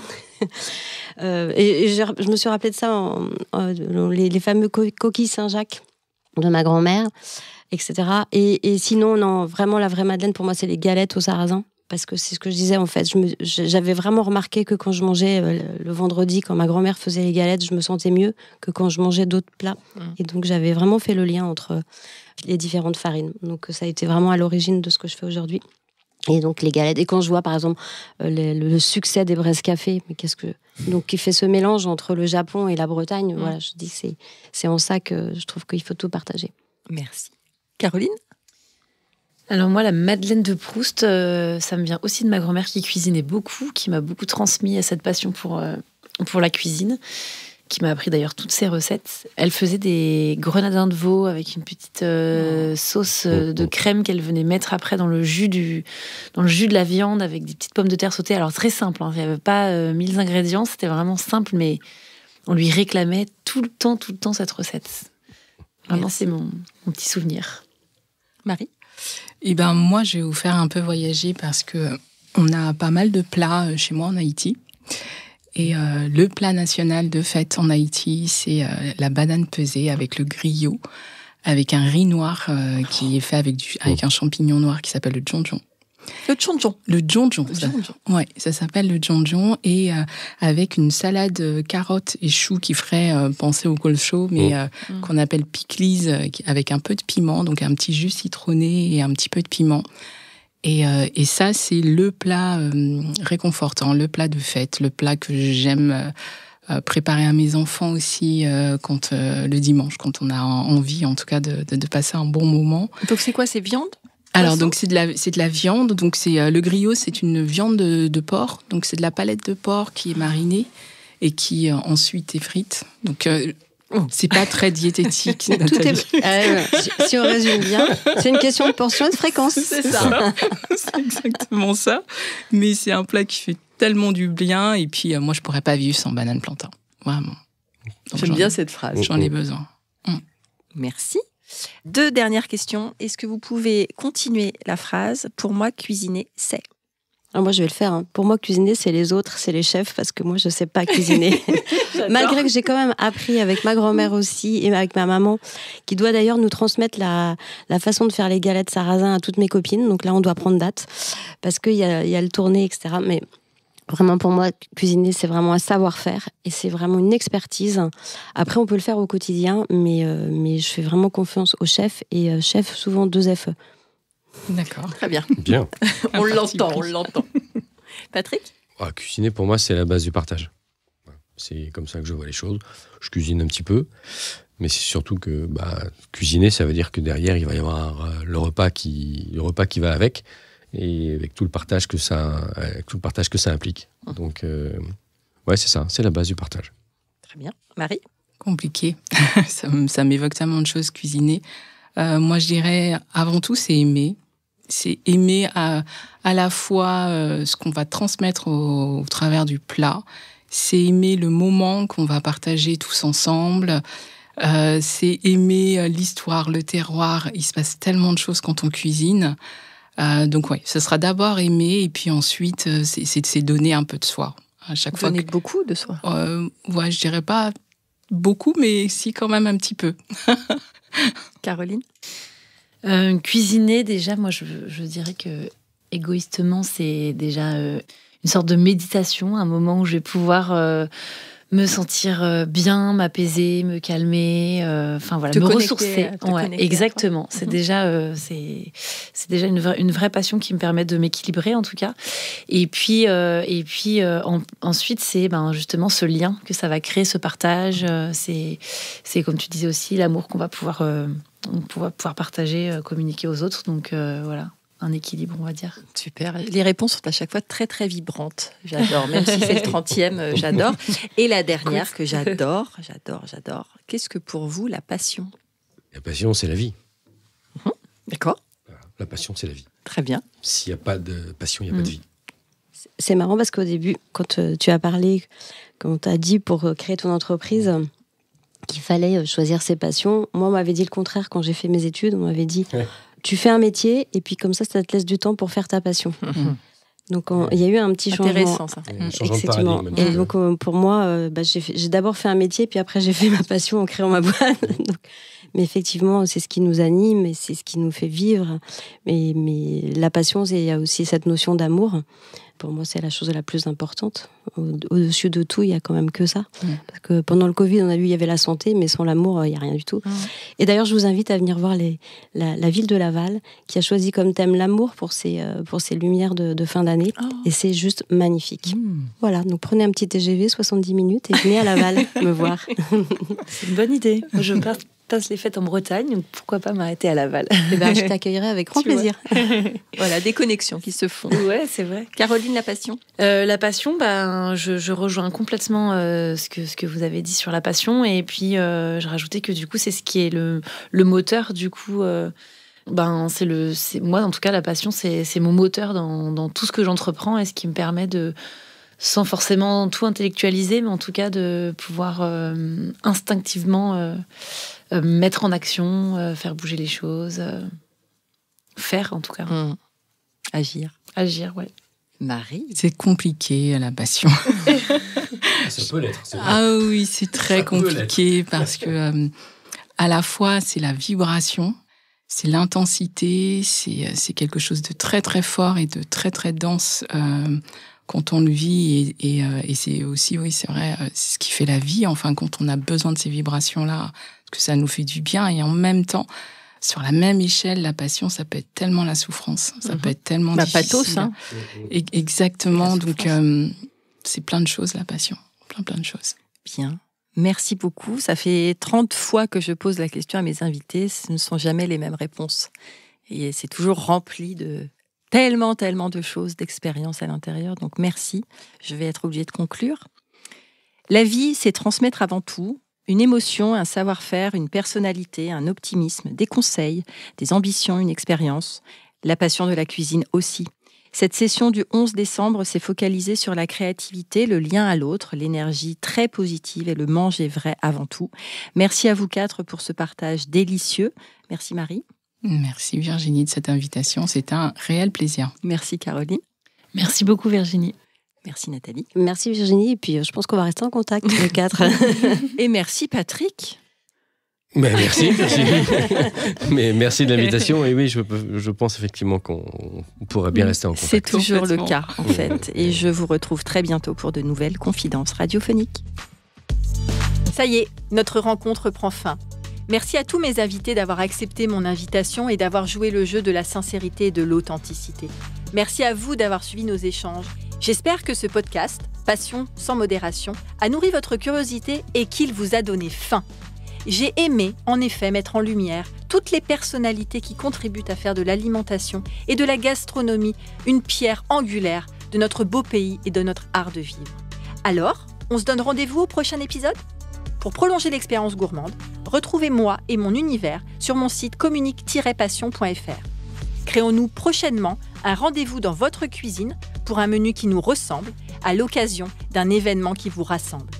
Je me suis rappelé de ça, les fameux coquilles Saint-Jacques de ma grand-mère, etc. Et sinon, non, vraiment, la vraie madeleine, pour moi, c'est les galettes au sarrasin. Parce que c'est ce que je disais, en fait. J'avais vraiment remarqué que quand je mangeais le vendredi, quand ma grand-mère faisait les galettes, je me sentais mieux que quand je mangeais d'autres plats. Et donc, j'avais vraiment fait le lien entre les différentes farines. Donc, ça a été vraiment à l'origine de ce que je fais aujourd'hui. Et donc, les galettes. Et quand je vois, par exemple, le succès des Bresse Café, mais donc, qui fait ce mélange entre le Japon et la Bretagne, voilà, je dis que c'est en ça que je trouve qu'il faut tout partager. Merci. Caroline? Alors moi, la madeleine de Proust, ça me vient aussi de ma grand-mère qui cuisinait beaucoup, qui m'a beaucoup transmis cette passion pour la cuisine, qui m'a appris d'ailleurs toutes ses recettes. Elle faisait des grenadins de veau avec une petite sauce de crème qu'elle venait mettre après dans le jus de la viande avec des petites pommes de terre sautées. Alors très simple, hein, il n'y avait pas 1000 ingrédients, c'était vraiment simple, mais on lui réclamait tout le temps cette recette. Vraiment, c'est mon petit souvenir. Marie? Eh ben, moi, je vais vous faire un peu voyager parce que on a pas mal de plats chez moi en Haïti. Et le plat national de fête en Haïti, c'est la banane pesée avec le griot, avec un riz noir qui est fait avec un champignon noir qui s'appelle le djonjon. Le djonjon. Le djonjon. Ouais, ça s'appelle le djonjon, et avec une salade carottes et choux qui ferait penser au colcho, mais qu'on appelle pickles, avec un peu de piment, donc un petit jus citronné et un petit peu de piment. Et ça, c'est le plat réconfortant, le plat de fête, le plat que j'aime préparer à mes enfants aussi quand le dimanche, quand on a envie, en tout cas, de passer un bon moment. Donc c'est quoi, c'est viande? Alors donc c'est de la viande, donc c'est le griot, c'est une viande de porc, donc c'est de la palette de porc qui est marinée et qui ensuite est frite. Donc c'est pas très diététique. Tout si on résume bien, c'est une question de portion et de fréquence. C'est ça. C'est exactement ça. Mais c'est un plat qui fait tellement du bien, et puis moi je pourrais pas vivre sans banane plantain, vraiment. Donc, j'aime bien cette phrase. J'en ai besoin. Merci. 2 dernières questions. Est-ce que vous pouvez continuer la phrase? Pour moi, cuisiner, c'est... Alors moi, je vais le faire. Hein. Pour moi, cuisiner, c'est les autres, c'est les chefs, parce que moi, je ne sais pas cuisiner. Malgré que j'ai quand même appris avec ma grand-mère aussi et avec ma maman, qui doit d'ailleurs nous transmettre la façon de faire les galettes sarrasin à toutes mes copines. Donc là, on doit prendre date, parce qu'il y a le tourné, etc. Mais vraiment, pour moi, cuisiner, c'est vraiment un savoir-faire et c'est vraiment une expertise. Après, on peut le faire au quotidien, mais je fais vraiment confiance aux chefs, et chef, souvent 2 FE. D'accord. Très bien. Bien. on l'entend. Patrick? Cuisiner, pour moi, c'est la base du partage. C'est comme ça que je vois les choses. Je cuisine un petit peu, mais c'est surtout que cuisiner, ça veut dire que derrière, il va y avoir le repas qui va avec, et avec tout le partage que ça implique. Donc, c'est ça, c'est la base du partage. Très bien. Marie? Compliqué. ça m'évoque tellement de choses, cuisiner. Moi, je dirais, avant tout, c'est aimer. C'est aimer à la fois ce qu'on va transmettre au travers du plat. C'est aimer le moment qu'on va partager tous ensemble. C'est aimer l'histoire, le terroir. Il se passe tellement de choses quand on cuisine. Donc ce sera d'abord aimer, et puis ensuite, c'est donner un peu de soi. À chaque fois. Donner beaucoup de soi. Je dirais pas beaucoup, mais si, quand même un petit peu. Caroline? Cuisiner, déjà, moi, je dirais que égoïstement, c'est déjà une sorte de méditation, un moment où je vais pouvoir me sentir bien, m'apaiser, me calmer, me ressourcer. Exactement. C'est déjà, c'est déjà une vraie passion qui me permet de m'équilibrer en tout cas. Et puis ensuite, c'est justement ce lien que ça va créer, ce partage. C'est comme tu disais aussi, l'amour qu'on va pouvoir partager, communiquer aux autres. Donc voilà. Un équilibre, on va dire. Super. Les réponses sont à chaque fois très, très vibrantes. J'adore. Même si c'est le 30e, j'adore. Et la dernière que j'adore. Qu'est-ce que pour vous, la passion ? La passion, c'est la vie. D'accord. La passion, c'est la vie. Très bien. S'il n'y a pas de passion, il n'y a pas de vie. C'est marrant parce qu'au début, quand tu as parlé, quand tu as dit pour créer ton entreprise, qu'il fallait choisir ses passions, moi, on m'avait dit le contraire quand j'ai fait mes études. On m'avait dit... Ouais. Tu fais un métier et puis comme ça te laisse du temps pour faire ta passion. Donc il y a eu un petit changement. Intéressant ça. Exactement. Et donc pour moi, j'ai d'abord fait un métier puis après j'ai fait ma passion en créant ma boîte. Donc, mais effectivement, c'est ce qui nous anime et c'est ce qui nous fait vivre. Mais la passion, il y a aussi cette notion d'amour. Pour moi, c'est la chose la plus importante. Au-dessus de tout, il n'y a quand même que ça. Parce que pendant le Covid, on a vu, il y avait la santé, mais sans l'amour, il n'y a rien du tout. Et d'ailleurs, je vous invite à venir voir la ville de Laval, qui a choisi comme thème l'amour pour ses lumières de fin d'année. Et c'est juste magnifique. Voilà, donc prenez un petit TGV, 70 minutes, et venez à Laval me voir. C'est une bonne idée. Je passe les fêtes en Bretagne, donc pourquoi pas m'arrêter à Laval. Je t'accueillerai avec grand plaisir. Voilà, des connexions qui se font. Ouais, c'est vrai. Caroline, la passion ? La passion, je rejoins complètement ce que vous avez dit sur la passion, et puis je rajoutais que du coup, c'est ce qui est le moteur, du coup... moi, en tout cas, la passion, c'est mon moteur dans tout ce que j'entreprends et ce qui me permet de... sans forcément tout intellectualiser, mais en tout cas de pouvoir instinctivement mettre en action, faire bouger les choses, faire en tout cas. Agir. Agir, ouais. Marie ? C'est compliqué, la passion. Ça peut l'être. Oui, c'est très compliqué parce que à la fois, c'est la vibration, c'est l'intensité, c'est quelque chose de très, très fort et de très, très dense quand on le vit, et c'est aussi, oui, c'est vrai, c'est ce qui fait la vie, enfin, quand on a besoin de ces vibrations-là, parce que ça nous fait du bien, et en même temps, sur la même échelle, la passion, ça peut être tellement la souffrance, ça peut être tellement difficile. Pathos, hein. Exactement, donc c'est plein de choses, la passion, plein de choses. Bien, merci beaucoup. Ça fait 30 fois que je pose la question à mes invités, ce ne sont jamais les mêmes réponses. Et c'est toujours rempli de... tellement de choses, d'expériences à l'intérieur. Donc, merci. Je vais être obligée de conclure. La vie, c'est transmettre avant tout une émotion, un savoir-faire, une personnalité, un optimisme, des conseils, des ambitions, une expérience. La passion de la cuisine aussi. Cette session du 11 décembre s'est focalisée sur la créativité, le lien à l'autre, l'énergie très positive et le manger vrai avant tout. Merci à vous 4 pour ce partage délicieux. Merci Marie. Merci Virginie de cette invitation, c'est un réel plaisir. Merci Caroline. Merci beaucoup Virginie. Merci Nathalie. Merci Virginie, et puis je pense qu'on va rester en contact les 4. Et merci Patrick. Merci. Mais merci de l'invitation, et oui, je pense effectivement qu'on pourrait bien rester en contact. C'est toujours le cas en fait, et je vous retrouve très bientôt pour de nouvelles confidences radiophoniques. Ça y est, notre rencontre prend fin. Merci à tous mes invités d'avoir accepté mon invitation et d'avoir joué le jeu de la sincérité et de l'authenticité. Merci à vous d'avoir suivi nos échanges. J'espère que ce podcast, Passion sans modération, a nourri votre curiosité et qu'il vous a donné faim. J'ai aimé, en effet, mettre en lumière toutes les personnalités qui contribuent à faire de l'alimentation et de la gastronomie une pierre angulaire de notre beau pays et de notre art de vivre. Alors, on se donne rendez-vous au prochain épisode ? Pour prolonger l'expérience gourmande, retrouvez-moi et mon univers sur mon site communique-passion.fr. Créons-nous prochainement un rendez-vous dans votre cuisine pour un menu qui nous ressemble à l'occasion d'un événement qui vous rassemble.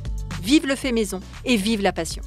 Vive le fait maison et vive la passion!